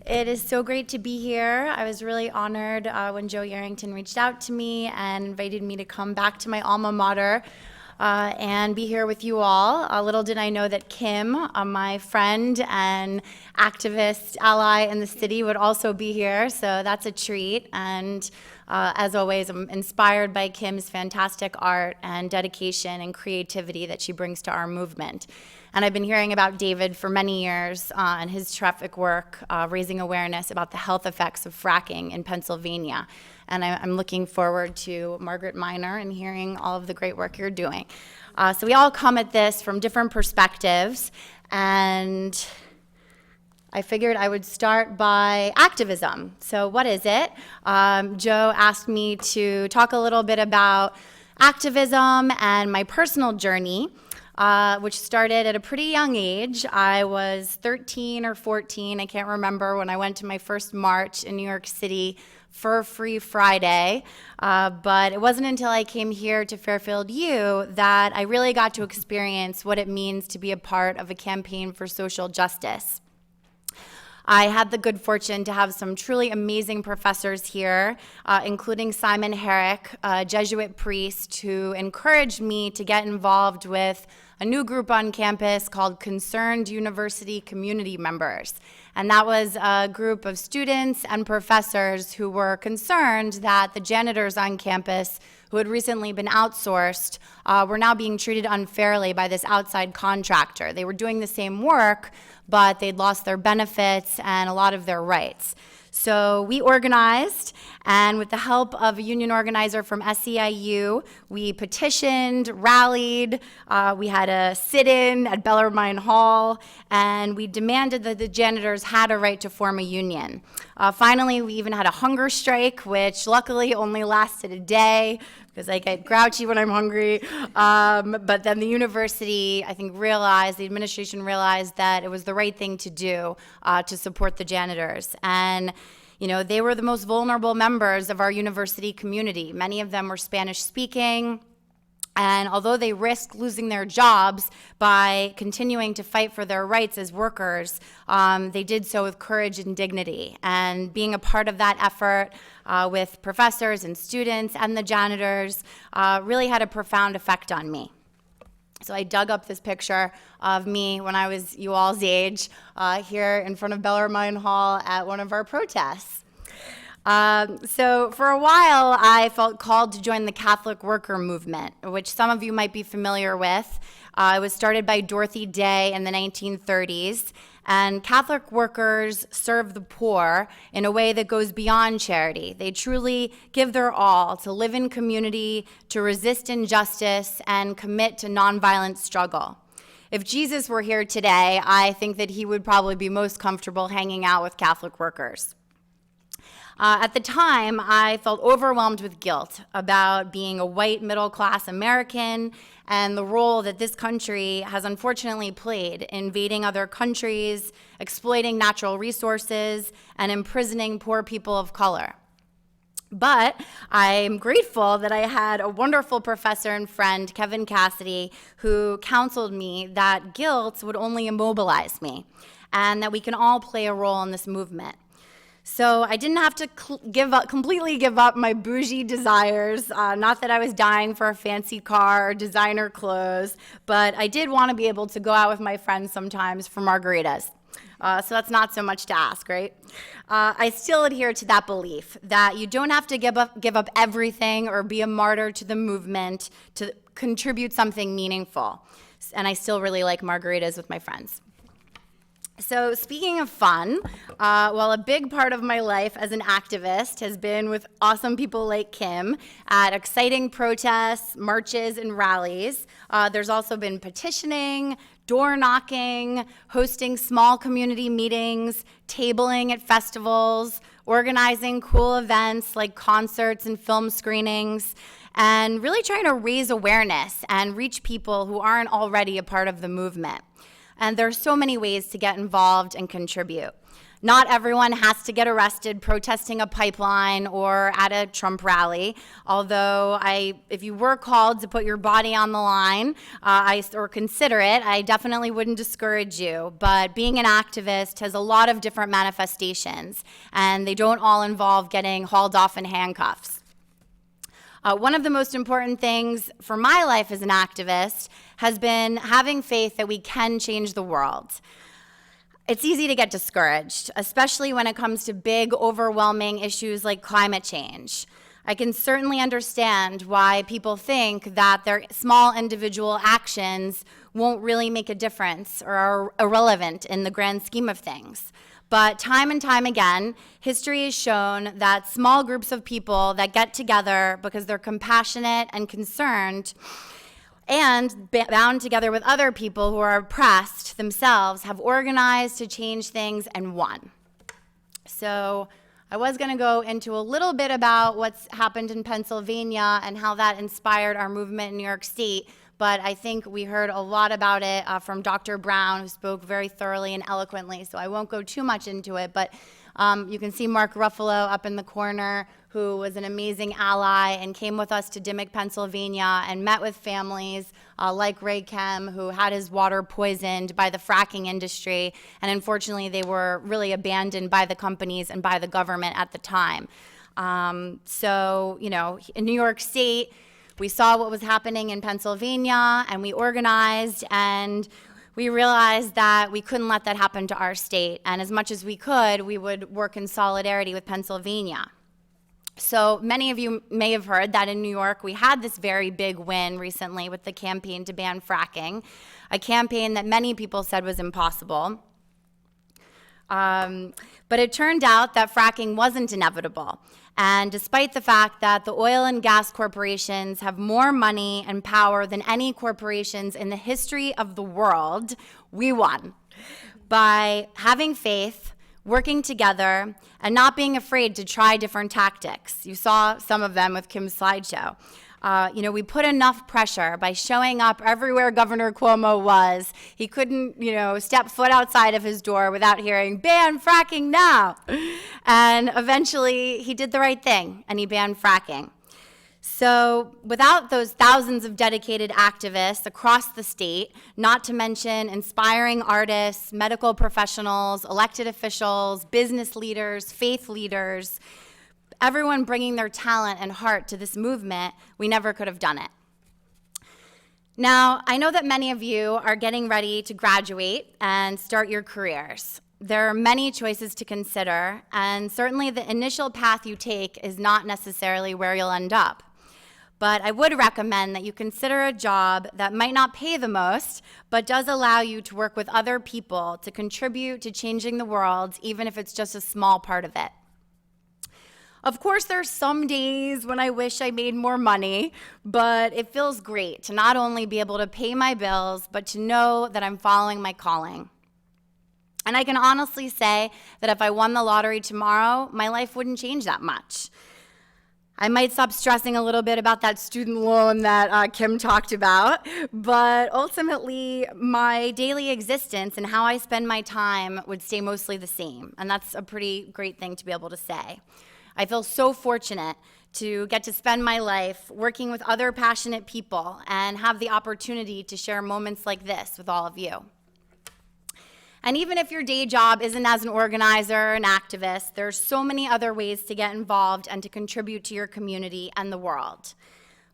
It is so great to be here. I was really honored when Joe Yarrington reached out to me and invited me to come back to my alma mater and be here with you all. Little did I know that Kim, my friend and activist ally in the city, would also be here, so that's a treat. And as always, I'm inspired by Kim's fantastic art and dedication and creativity that she brings to our movement. And I've been hearing about David for many years and his terrific work raising awareness about the health effects of fracking in Pennsylvania. And I'm looking forward to Margaret Miner and hearing all of the great work you're doing. So we all come at this from different perspectives, and I figured I would start by activism. So what is it? Joe asked me to talk a little bit about activism and my personal journey, which started at a pretty young age. I was 13 or 14, I can't remember, when I went to my first march in New York City for Free Friday, but it wasn't until I came here to Fairfield U that I really got to experience what it means to be a part of a campaign for social justice. I had the good fortune to have some truly amazing professors here, including Simon Herrick, a Jesuit priest, who encouraged me to get involved with a new group on campus called Concerned University Community Members. And that was a group of students and professors who were concerned that the janitors on campus, who had recently been outsourced, were now being treated unfairly by this outside contractor. They were doing the same work, but they'd lost their benefits and a lot of their rights. So we organized, and with the help of a union organizer from SEIU, we petitioned, rallied, we had a sit-in at Bellarmine Hall, and we demanded that the janitors had a right to form a union. Finally, we even had a hunger strike, which luckily only lasted a day, because I get grouchy when I'm hungry. But then the university, I think, realized, the administration realized that it was the right thing to do to support the janitors. And you know, they were the most vulnerable members of our university community. Many of them were Spanish speaking. And although they risked losing their jobs by continuing to fight for their rights as workers, they did so with courage and dignity. And being a part of that effort with professors and students and the janitors really had a profound effect on me. So I dug up this picture of me when I was you all's age here in front of Bellarmine Hall at one of our protests. So for a while, I felt called to join the Catholic worker movement, which some of you might be familiar with. It was started by Dorothy Day in the 1930s, and Catholic workers serve the poor in a way that goes beyond charity. They truly give their all to live in community, to resist injustice, and commit to nonviolent struggle. If Jesus were here today, I think that he would probably be most comfortable hanging out with Catholic workers. At the time, I felt overwhelmed with guilt about being a white middle-class American and the role that this country has unfortunately played in invading other countries, exploiting natural resources, and imprisoning poor people of color. But I'm grateful that I had a wonderful professor and friend, Kevin Cassidy, who counseled me that guilt would only immobilize me and that we can all play a role in this movement. So I didn't have to completely give up my bougie desires, not that I was dying for a fancy car or designer clothes, but I did want to be able to go out with my friends sometimes for margaritas. So that's not so much to ask, right? I still adhere to that belief that you don't have to give up everything or be a martyr to the movement to contribute something meaningful. And I still really like margaritas with my friends. So speaking of fun, well, a big part of my life as an activist has been with awesome people like Kim at exciting protests, marches, and rallies. There's also been petitioning, door knocking, hosting small community meetings, tabling at festivals, organizing cool events like concerts and film screenings, and really trying to raise awareness and reach people who aren't already a part of the movement. And there are so many ways to get involved and contribute. Not everyone has to get arrested protesting a pipeline or at a Trump rally, although if you were called to put your body on the line or consider it, I definitely wouldn't discourage you. But being an activist has a lot of different manifestations, and they don't all involve getting hauled off in handcuffs. One of the most important things for my life as an activist has been having faith that we can change the world. It's easy to get discouraged, especially when it comes to big, overwhelming issues like climate change. I can certainly understand why people think that their small individual actions won't really make a difference or are irrelevant in the grand scheme of things. But time and time again, history has shown that small groups of people that get together because they're compassionate and concerned and bound together with other people who are oppressed themselves, have organized to change things and won. So I was going to go into a little bit about what's happened in Pennsylvania and how that inspired our movement in New York State, but I think we heard a lot about it from Dr. Brown, who spoke very thoroughly and eloquently, so I won't go too much into it, but you can see Mark Ruffalo up in the corner, who was an amazing ally and came with us to Dimock, Pennsylvania, and met with families like Ray Kem, who had his water poisoned by the fracking industry, and unfortunately they were really abandoned by the companies and by the government at the time. So, you know, in New York State, we saw what was happening in Pennsylvania, and we organized, and we realized that we couldn't let that happen to our state, and as much as we could, we would work in solidarity with Pennsylvania. So many of you may have heard that in New York, we had this very big win recently with the campaign to ban fracking, a campaign that many people said was impossible. But it turned out that fracking wasn't inevitable. And despite the fact that the oil and gas corporations have more money and power than any corporations in the history of the world, we won by having faith, working together, and not being afraid to try different tactics. You saw some of them with Kim's slideshow. We put enough pressure by showing up everywhere Governor Cuomo was. He couldn't, step foot outside of his door without hearing, "Ban fracking now!" And eventually, he did the right thing, and he banned fracking. So without those thousands of dedicated activists across the state, not to mention inspiring artists, medical professionals, elected officials, business leaders, faith leaders, everyone bringing their talent and heart to this movement, we never could have done it. Now, I know that many of you are getting ready to graduate and start your careers. There are many choices to consider, and certainly the initial path you take is not necessarily where you'll end up. But I would recommend that you consider a job that might not pay the most, but does allow you to work with other people to contribute to changing the world, even if it's just a small part of it. Of course, there are some days when I wish I made more money, but it feels great to not only be able to pay my bills, but to know that I'm following my calling. And I can honestly say that if I won the lottery tomorrow, my life wouldn't change that much. I might stop stressing a little bit about that student loan that Kim talked about, but ultimately my daily existence and how I spend my time would stay mostly the same, and that's a pretty great thing to be able to say. I feel so fortunate to get to spend my life working with other passionate people and have the opportunity to share moments like this with all of you. And even if your day job isn't as an organizer or an activist, there's so many other ways to get involved and to contribute to your community and the world.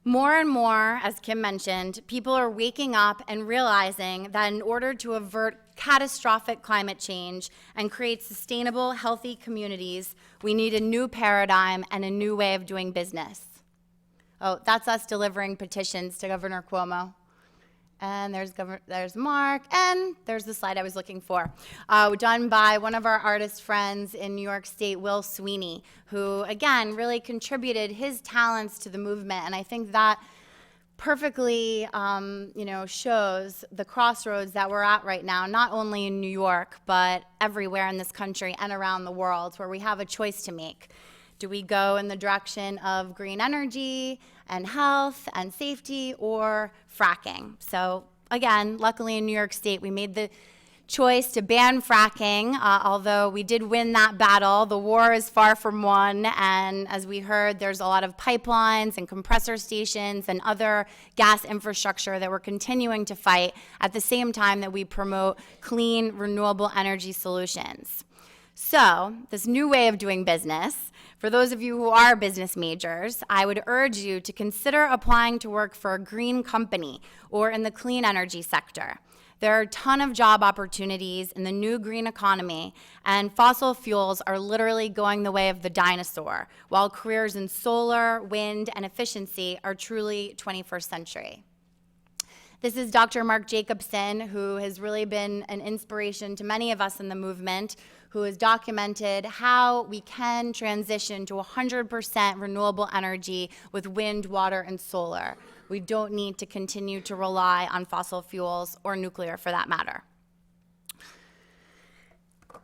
More and more, as Kim mentioned, people are waking up and realizing that in order to avert catastrophic climate change and create sustainable, healthy communities, we need a new paradigm and a new way of doing business. Oh, that's us delivering petitions to Governor Cuomo. And there's Mark, and there's the slide I was looking for, done by one of our artist friends in New York State, Will Sweeney, who, again, really contributed his talents to the movement. And I think that perfectly, shows the crossroads that we're at right now, not only in New York, but everywhere in this country and around the world, where we have a choice to make. Do we go in the direction of green energy and health and safety, or fracking? So again, luckily in New York State, we made the choice to ban fracking, although we did win that battle. The war is far from won, and as we heard, there's a lot of pipelines and compressor stations and other gas infrastructure that we're continuing to fight at the same time that we promote clean, renewable energy solutions. So, this new way of doing business, for those of you who are business majors, I would urge you to consider applying to work for a green company or in the clean energy sector. There are a ton of job opportunities in the new green economy, and fossil fuels are literally going the way of the dinosaur, while careers in solar, wind, and efficiency are truly 21st century. This is Dr. Mark Jacobson, who has really been an inspiration to many of us in the movement, who has documented how we can transition to 100% renewable energy with wind, water, and solar. We don't need to continue to rely on fossil fuels or nuclear for that matter.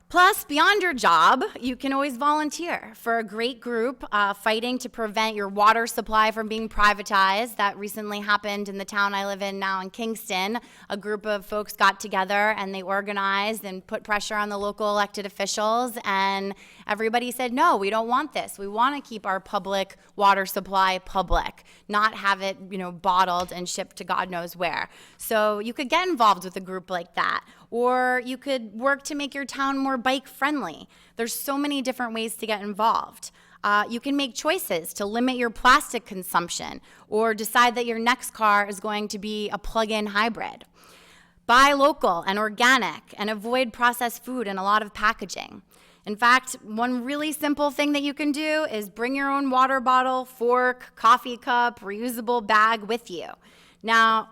Plus, beyond your job, you can always volunteer for a great group fighting to prevent your water supply from being privatized. That recently happened in the town I live in now in Kingston. A group of folks got together and they organized and put pressure on the local elected officials, and everybody said, no, we don't want this. We want to keep our public water supply public, not have it, bottled and shipped to God knows where. So you could get involved with a group like that. Or you could work to make your town more bike friendly. There's so many different ways to get involved. You can make choices to limit your plastic consumption or decide that your next car is going to be a plug-in hybrid. Buy local and organic and avoid processed food and a lot of packaging. In fact, one really simple thing that you can do is bring your own water bottle, fork, coffee cup, reusable bag with you. Now,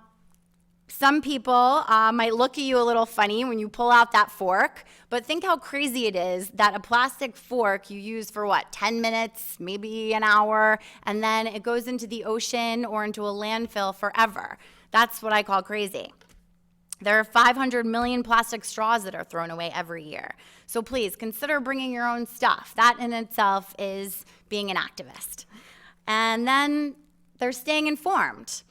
some people might look at you a little funny when you pull out that fork, but think how crazy it is that a plastic fork you use for 10 minutes, maybe an hour, and then it goes into the ocean or into a landfill forever. That's what I call crazy. There are 500 million plastic straws that are thrown away every year. So please consider bringing your own stuff. That in itself is being an activist. And then there's staying informed.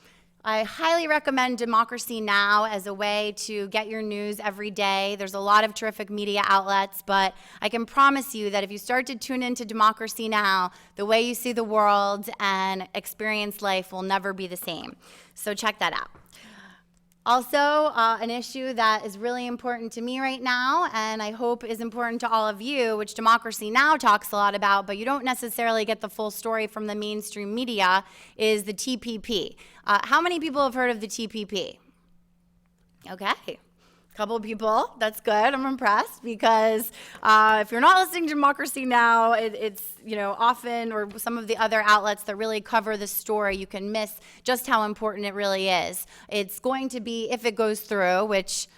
I highly recommend Democracy Now! As a way to get your news every day. There's a lot of terrific media outlets, but I can promise you that if you start to tune into Democracy Now!, the way you see the world and experience life will never be the same. So check that out. Also, an issue that is really important to me right now, and I hope is important to all of you, which Democracy Now! Talks a lot about, but you don't necessarily get the full story from the mainstream media, is the TPP. How many people have heard of the TPP? Okay. A couple of people. That's good. I'm impressed because if you're not listening to Democracy Now!, it's often, or some of the other outlets that really cover the story, you can miss just how important it really is. It's going to be, if it goes through, which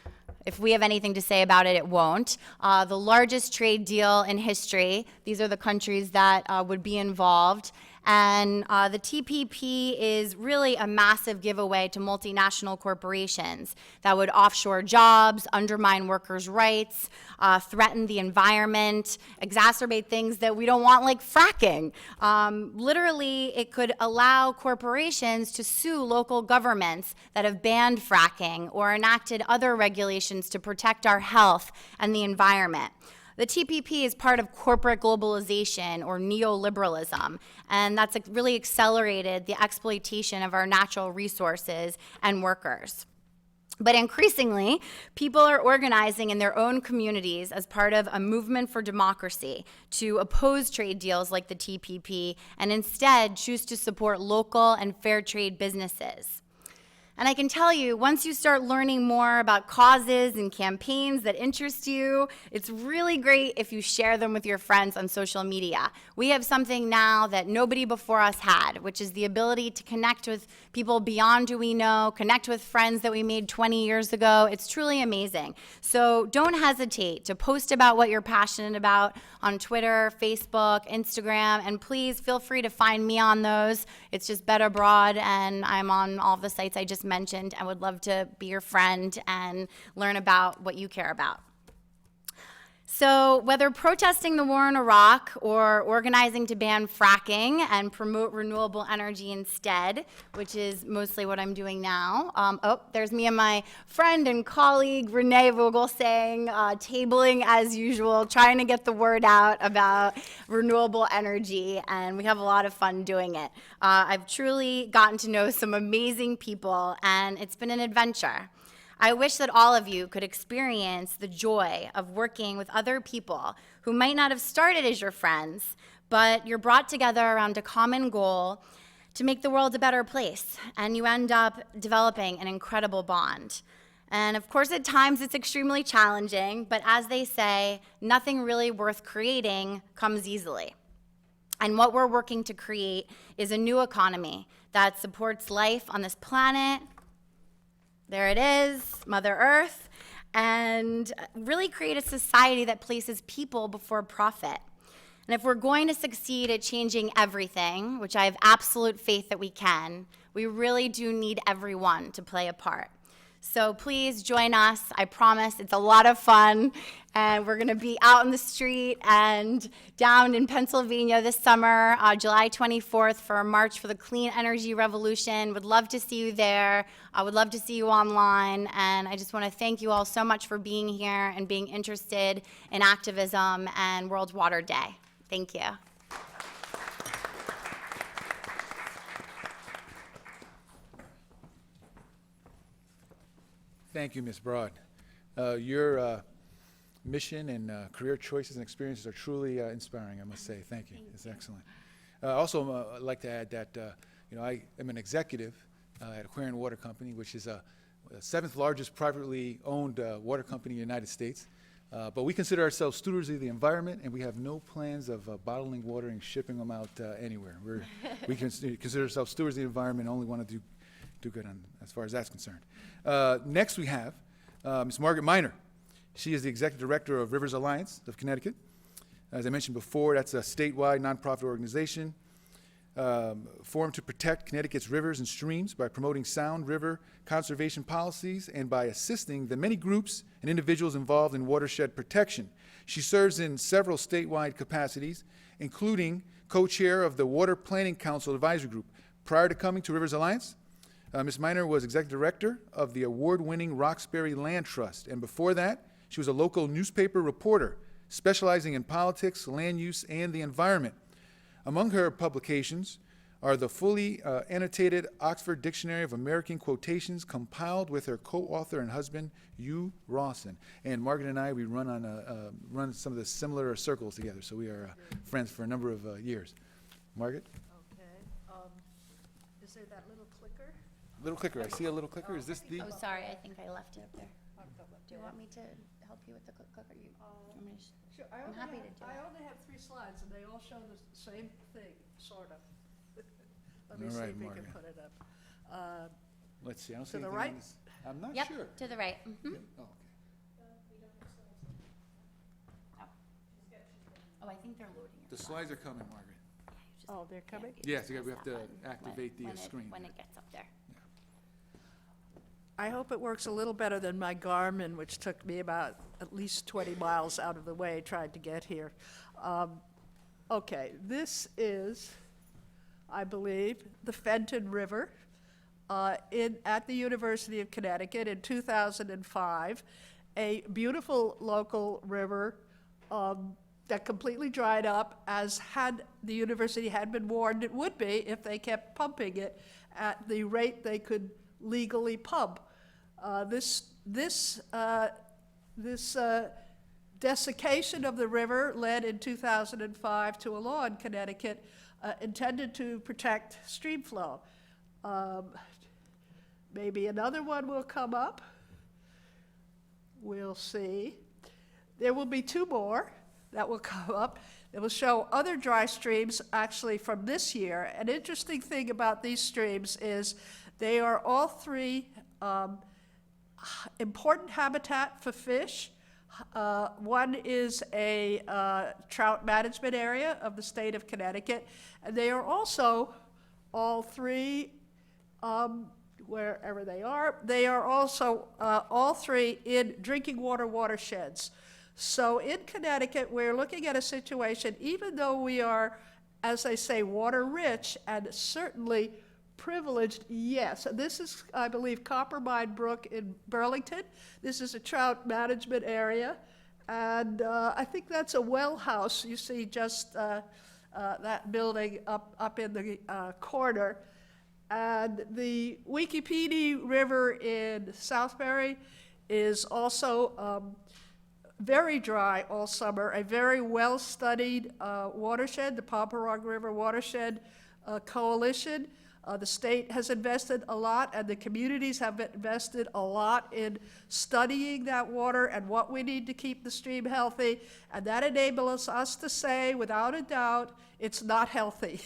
if we have anything to say about it, it won't, the largest trade deal in history. These are the countries that would be involved. And the TPP is really a massive giveaway to multinational corporations that would offshore jobs, undermine workers' rights, threaten the environment, exacerbate things that we don't want, like fracking. Literally, it could allow corporations to sue local governments that have banned fracking or enacted other regulations to protect our health and the environment. The TPP is part of corporate globalization or neoliberalism, and that's really accelerated the exploitation of our natural resources and workers. But increasingly, people are organizing in their own communities as part of a movement for democracy to oppose trade deals like the TPP and instead choose to support local and fair trade businesses. And I can tell you, once you start learning more about causes and campaigns that interest you, it's really great if you share them with your friends on social media. We have something now that nobody before us had, which is the ability to connect with people beyond who we know, connect with friends that we made 20 years ago. It's truly amazing. So don't hesitate to post about what you're passionate about on Twitter, Facebook, Instagram, and please feel free to find me on those. It's just Bet Abroad, and I'm on all the sites I just mentioned. I would love to be your friend and learn about what you care about. So whether protesting the war in Iraq or organizing to ban fracking and promote renewable energy instead, which is mostly what I'm doing now. There's me and my friend and colleague, Renee Vogelsang, tabling as usual, trying to get the word out about renewable energy, and we have a lot of fun doing it. I've truly gotten to know some amazing people, and it's been an adventure. I wish that all of you could experience the joy of working with other people who might not have started as your friends, but you're brought together around a common goal to make the world a better place, and you end up developing an incredible bond. And of course, at times it's extremely challenging, but as they say, nothing really worth creating comes easily. And what we're working to create is a new economy that supports life on this planet. There it is, Mother Earth, and really create a society that places people before profit. And if we're going to succeed at changing everything, which I have absolute faith that we can, we really do need everyone to play a part. So please join us. I promise it's a lot of fun, and we're going to be out in the street and down in Pennsylvania this summer, July 24th, for a March for the Clean Energy Revolution. Would love to see you there. I would love to see you online, and I just want to thank you all so much for being here and being interested in activism and World Water Day. Thank you. Thank you, Ms. Broad. Your mission and career choices and experiences are truly inspiring, I must say. Thank you. It's excellent. Also, I'd like to add that I am an executive at Aquarian Water Company, which is the 7th largest privately owned water company in the United States. But we consider ourselves stewards of the environment, and we have no plans of bottling water and shipping them out anywhere. We consider ourselves stewards of the environment and only want to do good on as far as that's concerned. Next we have Ms. Margaret Miner. She is the Executive Director of Rivers Alliance of Connecticut. As I mentioned before, that's a statewide nonprofit organization formed to protect Connecticut's rivers and streams by promoting sound river conservation policies and by assisting the many groups and individuals involved in watershed protection. She serves in several statewide capacities, including co-chair of the Water Planning Council Advisory Group. Prior to coming to Rivers Alliance, Ms. Miner was Executive Director of the award-winning Roxbury Land Trust, and before that, she was a local newspaper reporter specializing in politics, land use, and the environment. Among her publications are the fully annotated Oxford Dictionary of American Quotations compiled with her co-author and husband, Hugh Rawson. And Margaret and I, we run some of the similar circles together, so we are friends for a number of years. Margaret? Okay. Is there that little clicker? Little clicker. I see a little clicker. Is this the? Oh, sorry, I think I left it up there. Do you want me to help you with the clicker? Sure. I'm happy to do I it. only have 3 slides, and they all show the same thing, sort of. Let me All see right, if we can Margaret. put it up. Let's see. I don't see To the anything right? on this. I'm not Yep, sure. to the right. Oh, okay. Oh, I think they're loading it. The slides are coming, Margaret. Oh, they're coming? Yes, we Press have that to button activate the screen. When it gets up there. I hope it works a little better than my Garmin, which took me about at least 20 miles out of the way trying to get here. Okay, this is, I believe, the Fenton River at the University of Connecticut in 2005, a beautiful local river that completely dried up, as the university had been warned it would be if they kept pumping it at the rate they could legally pump. This desiccation of the river led in 2005 to a law in Connecticut intended to protect stream flow. Maybe another one will come up. We'll see. There will be 2 more that will come up. It will show other dry streams actually from this year. An interesting thing about these streams is they are all 3 important habitat for fish. One is a trout management area of the state of Connecticut, and they are also all 3, wherever they are also all 3 in drinking water watersheds. So in Connecticut, we're looking at a situation, even though we are, as they say, water rich and certainly privileged, yes. And this is, I believe, Coppermine Brook in Burlington. This is a trout management area. And I think that's a well house. You see just that building up in the corner. And the Wikipedi River in Southbury is also very dry all summer, a very well-studied watershed, the Pampurong River Watershed Coalition. The state has invested a lot, and the communities have invested a lot in studying that water and what we need to keep the stream healthy, and that enables us to say, without a doubt, it's not healthy.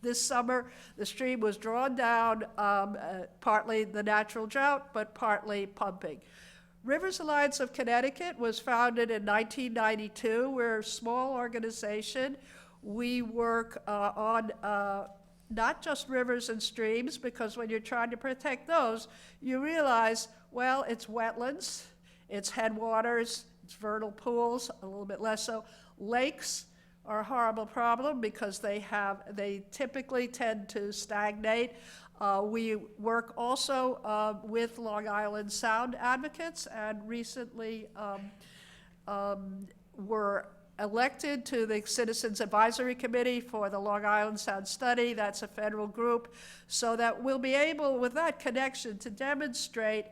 This summer, the stream was drawn down, partly the natural drought, but partly pumping. Rivers Alliance of Connecticut was founded in 1992. We're a small organization. We work on not just rivers and streams, because when you're trying to protect those, you realize, well, it's wetlands, it's headwaters, it's vernal pools, a little bit less so. Lakes are a horrible problem because they typically tend to stagnate. We work also with Long Island Sound advocates, and recently were elected to the Citizens Advisory Committee for the Long Island Sound Study. That's a federal group, so that we'll be able, with that connection, to demonstrate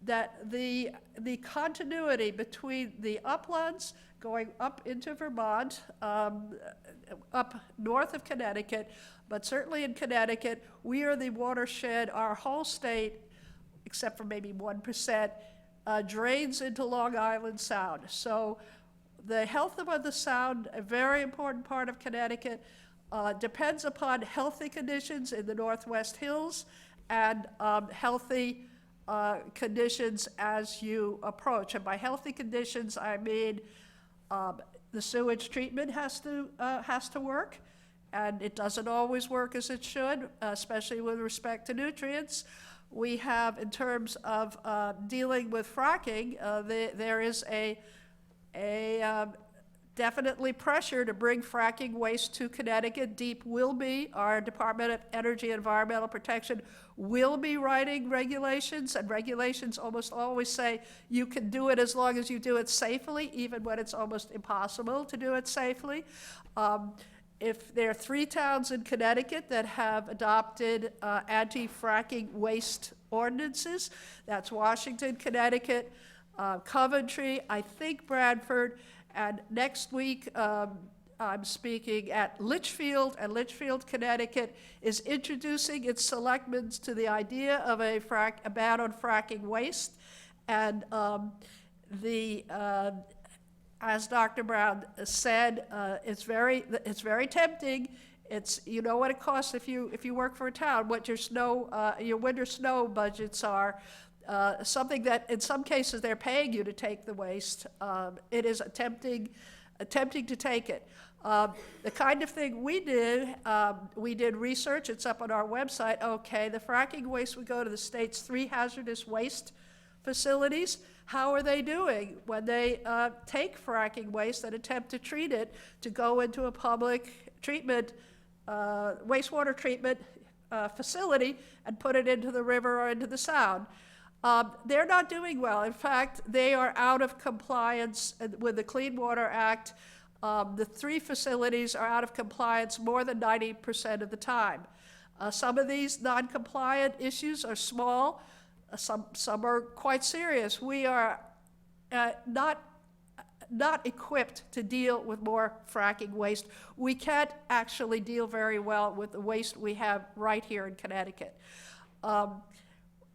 that the continuity between the uplands going up into Vermont, up north of Connecticut, but certainly in Connecticut, we are the watershed. Our whole state, except for maybe 1%, drains into Long Island Sound. So the health of the Sound, a very important part of Connecticut, depends upon healthy conditions in the Northwest Hills and healthy conditions as you approach. And by healthy conditions, I mean the sewage treatment has to work, and it doesn't always work as it should, especially with respect to nutrients. We have, in terms of dealing with fracking, there is a definitely pressure to bring fracking waste to Connecticut. DEEP will be, our Department of Energy and Environmental Protection will be writing regulations, and regulations almost always say you can do it as long as you do it safely, even when it's almost impossible to do it safely. If there are 3 towns in Connecticut that have adopted anti-fracking waste ordinances, that's Washington, Connecticut, Coventry, I think Bradford, and next week I'm speaking at Litchfield, and Litchfield, Connecticut is introducing its selectmen to the idea of a ban on fracking waste. And as Dr. Brown said, it's very tempting. It's, you know what it costs if you work for a town, what your winter snow budgets are. Something that in some cases they're paying you to take the waste. It is attempting to take it. The kind of thing we did research, it's up on our website. Okay, the fracking waste would go to the state's 3 hazardous waste facilities. How are they doing when they take fracking waste and attempt to treat it to go into a public treatment, wastewater treatment facility and put it into the river or into the Sound? They're not doing well. In fact, they are out of compliance with the Clean Water Act. The 3 facilities are out of compliance more than 90% of the time. Some of these non-compliant issues are small. Some are quite serious. We are not equipped to deal with more fracking waste. We can't actually deal very well with the waste we have right here in Connecticut.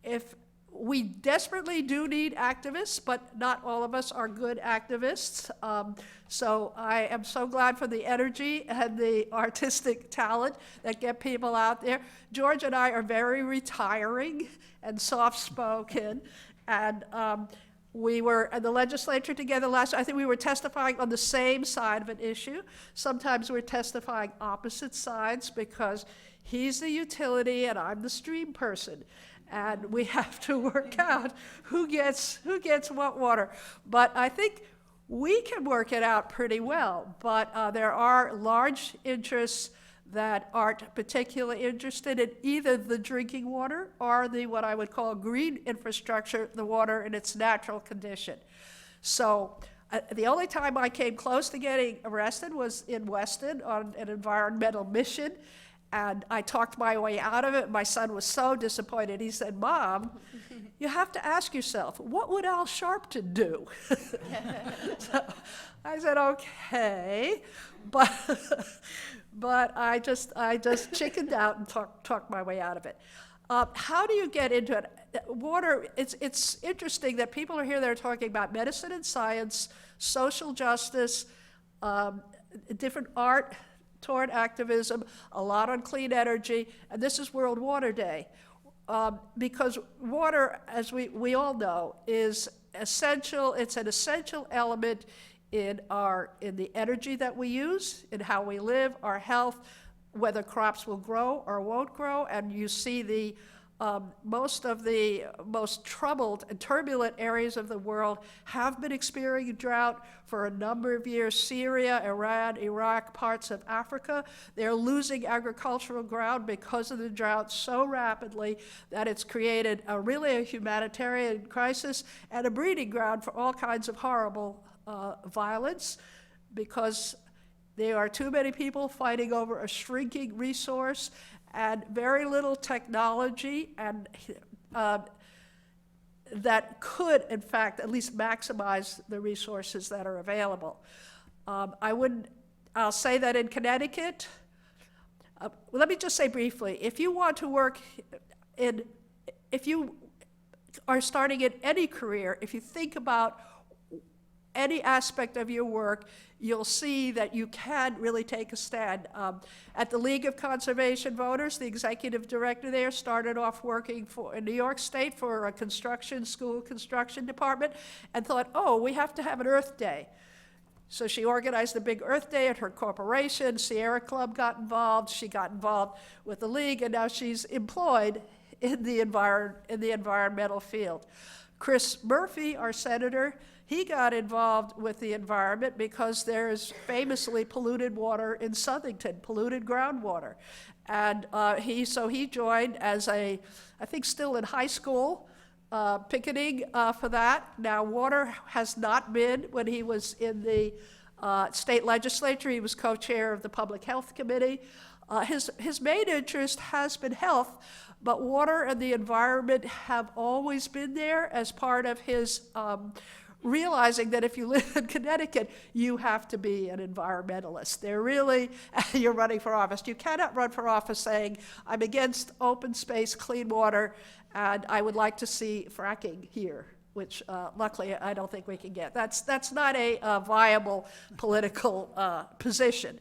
If we desperately do need activists, but not all of us are good activists. So I am so glad for the energy and the artistic talent that get people out there. George and I are very retiring and soft-spoken, and we were in the legislature together I think we were testifying on the same side of an issue. Sometimes we're testifying opposite sides because he's the utility and I'm the stream person. And we have to work out who gets what water. But I think We can work it out pretty well, but there are large interests that aren't particularly interested in either the drinking water or the what I would call green infrastructure, the water in its natural condition. So the only time I came close to getting arrested was in Weston on an environmental mission, and I talked my way out of it. My son was so disappointed. He said, "Mom, you have to ask yourself, what would Al Sharpton do?" So I said, "Okay," but I just chickened out and talked my way out of it. How do you get into it? Water, it's interesting that people are here, they're talking about medicine and science, social justice, different art toward activism, a lot on clean energy, and this is World Water Day. Because water, as we all know, is essential. It's an essential element in the energy that we use, in how we live, our health, whether crops will grow or won't grow. And you see most of the most troubled and turbulent areas of the world have been experiencing drought for a number of years. Syria, Iran, Iraq, parts of Africa, they're losing agricultural ground because of the drought so rapidly that it's created really a humanitarian crisis and a breeding ground for all kinds of horrible violence, because there are too many people fighting over a shrinking resource and very little technology and that could, in fact, at least maximize the resources that are available. I'll say that in Connecticut, let me just say briefly, if you want to work if you are starting in any career, if you think about any aspect of your work, you'll see that you can really take a stand. At the League of Conservation Voters, the executive director there started off working in New York State for a school construction department and thought, oh, we have to have an Earth Day. So she organized a big Earth Day at her corporation. Sierra Club got involved. She got involved with the League, and now she's employed in the environmental field. Chris Murphy, our senator, he got involved with the environment because there's famously polluted water in Southington, polluted groundwater. And he joined as I think still in high school, picketing for that. Now, water has not been, when he was in the state legislature, he was co-chair of the Public Health Committee. His main interest has been health, but water and the environment have always been there as part of his realizing that if you live in Connecticut, you have to be an environmentalist. You're running for office. You cannot run for office saying, I'm against open space, clean water, and I would like to see fracking here, which luckily I don't think we can get. That's not a viable political position.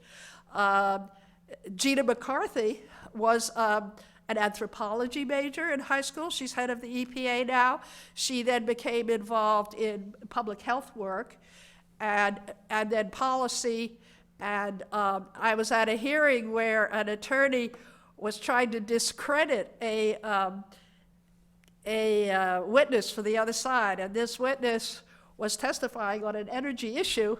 Gina McCarthy was an anthropology major in high school. She's head of the EPA now. She then became involved in public health work and then policy. And I was at a hearing where an attorney was trying to discredit a witness for the other side. And this witness was testifying on an energy issue,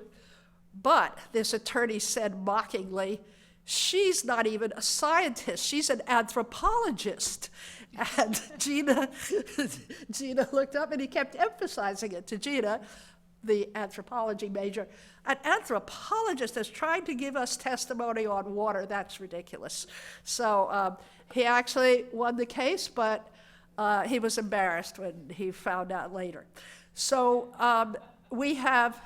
but this attorney said mockingly, she's not even a scientist, she's an anthropologist. And Gina looked up and he kept emphasizing it to Gina, the anthropology major. An anthropologist is trying to give us testimony on water. That's ridiculous. So he actually won the case, but he was embarrassed when he found out later. So we have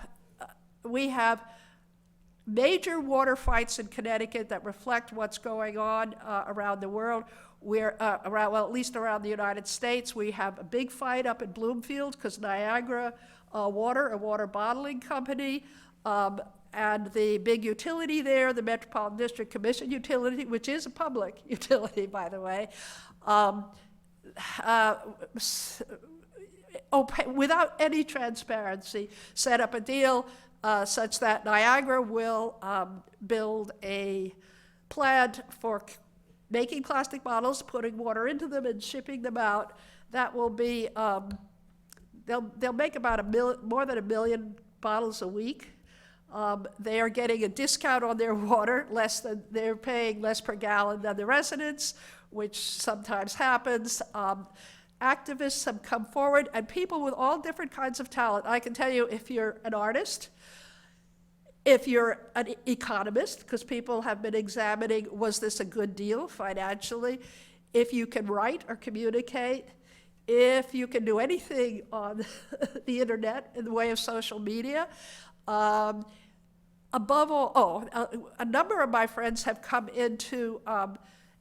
major water fights in Connecticut that reflect what's going on around the world. At least around the United States. We have a big fight up in Bloomfield because Niagara Water, a water bottling company, and the big utility there, the Metropolitan District Commission utility, which is a public utility, by the way, without any transparency, set up a deal such that Niagara will build a plant for making plastic bottles, putting water into them, and shipping them out. That will be, they'll make about more than 1 million bottles a week. They are getting a discount on their water, they're paying less per gallon than the residents, which sometimes happens. Activists have come forward, and people with all different kinds of talent. I can tell you, if you're an artist, if you're an economist, because people have been examining, was this a good deal financially? If you can write or communicate, if you can do anything on the internet in the way of social media, above all, a number of my friends have come into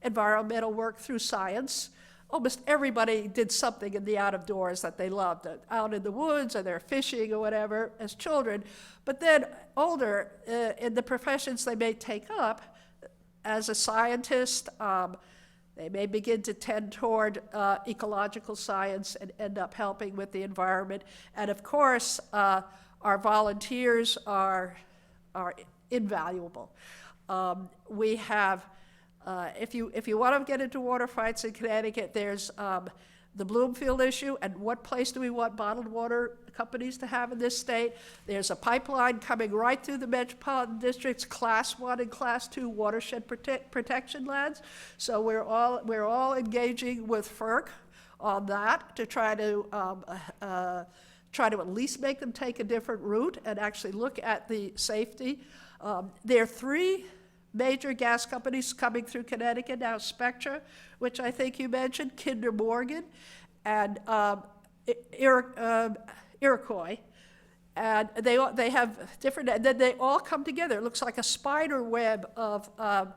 environmental work through science. Almost everybody did something in the out of doors that they loved, out in the woods, or they're fishing or whatever as children. But then older, in the professions they may take up, as a scientist, they may begin to tend toward ecological science and end up helping with the environment. And of course, our volunteers are invaluable. We have, if you want to get into water fights in Connecticut, there's the Bloomfield issue, and what place do we want bottled water companies to have in this state? There's a pipeline coming right through the metropolitan districts, Class 1 and Class 2 watershed protection lands. So we're all engaging with FERC on that to try to at least make them take a different route and actually look at the safety. There are 3 major gas companies coming through Connecticut now: Spectra, which I think you mentioned, Kinder Morgan, and Iroquois. And they have different, and then they all come together. It looks like a spider web of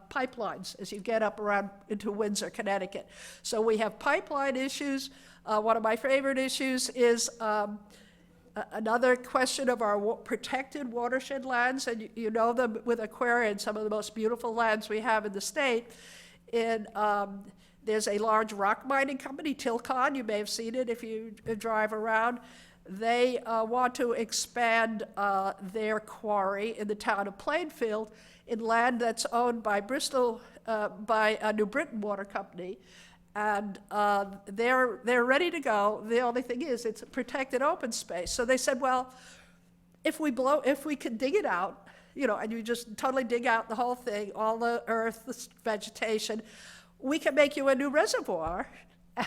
pipelines as you get up around into Windsor, Connecticut. So we have pipeline issues. One of my favorite issues is another question of our protected watershed lands, and you know them with Aquarian, some of the most beautiful lands we have in the state. There's a large rock mining company, Tilcon, you may have seen it if you drive around. They want to expand their quarry in the town of Plainfield in land that's owned by Bristol, by New Britain Water Company. And they're ready to go. The only thing is, it's a protected open space. So they said, well, if we can dig it out, and you just totally dig out the whole thing, all the earth, the vegetation, we can make you a new reservoir,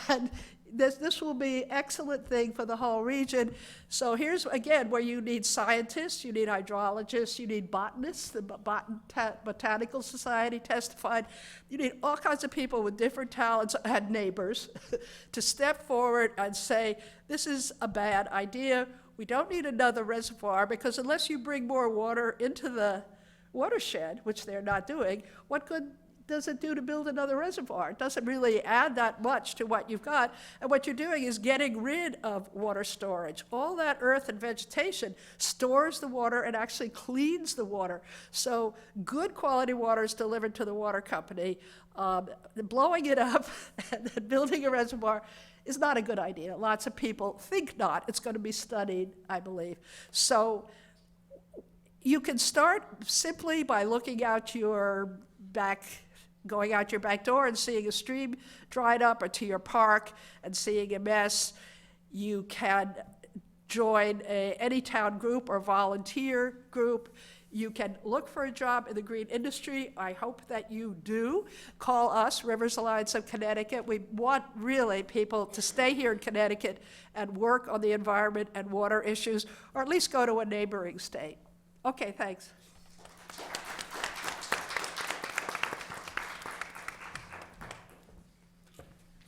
and this will be an excellent thing for the whole region. So here's, again, where you need scientists, you need hydrologists, you need botanists. The Botanical Society testified. You need all kinds of people with different talents and neighbors to step forward and say, this is a bad idea. We don't need another reservoir, because unless you bring more water into the watershed, which they're not doing, what good does it do to build another reservoir? It doesn't really add that much to what you've got. And what you're doing is getting rid of water storage. All that earth and vegetation stores the water and actually cleans the water. So good quality water is delivered to the water company. Blowing it up and then building a reservoir is not a good idea. Lots of people think not. It's going to be studied, I believe. So you can start simply by looking out your going out your back door and seeing a stream dried up, or to your park and seeing a mess. You can join any town group or volunteer group. You can look for a job in the green industry. I hope that you do. Call us, Rivers Alliance of Connecticut. We want really people to stay here in Connecticut and work on the environment and water issues, or at least go to a neighboring state. Okay, thanks.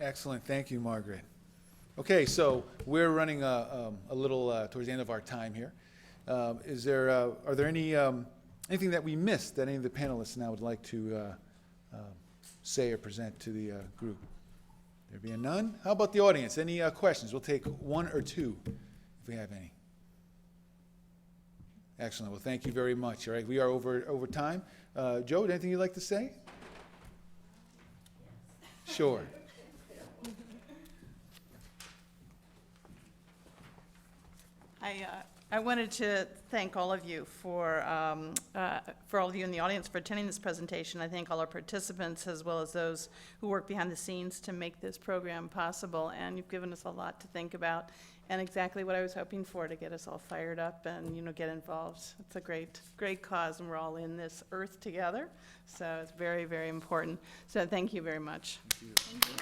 Excellent, thank you, Margaret. Okay, so we're running a little towards the end of our time here. Are there anything that we missed that any of the panelists now would like to say or present to the group? There being none, how about the audience? Any questions? We'll take 1 or 2 if we have any. Excellent, well, thank you very much. All right, we are over time. Joe, anything you'd like to say? Sure. I wanted to thank all of you for all of you in the audience for attending this presentation. I thank all our participants as well as those who work behind the scenes to make this program possible. And you've given us a lot to think about and exactly what I was hoping for, to get us all fired up and, get involved. It's a great, great cause, and we're all in this earth together. So it's very, very important. So thank you very much. Thank you.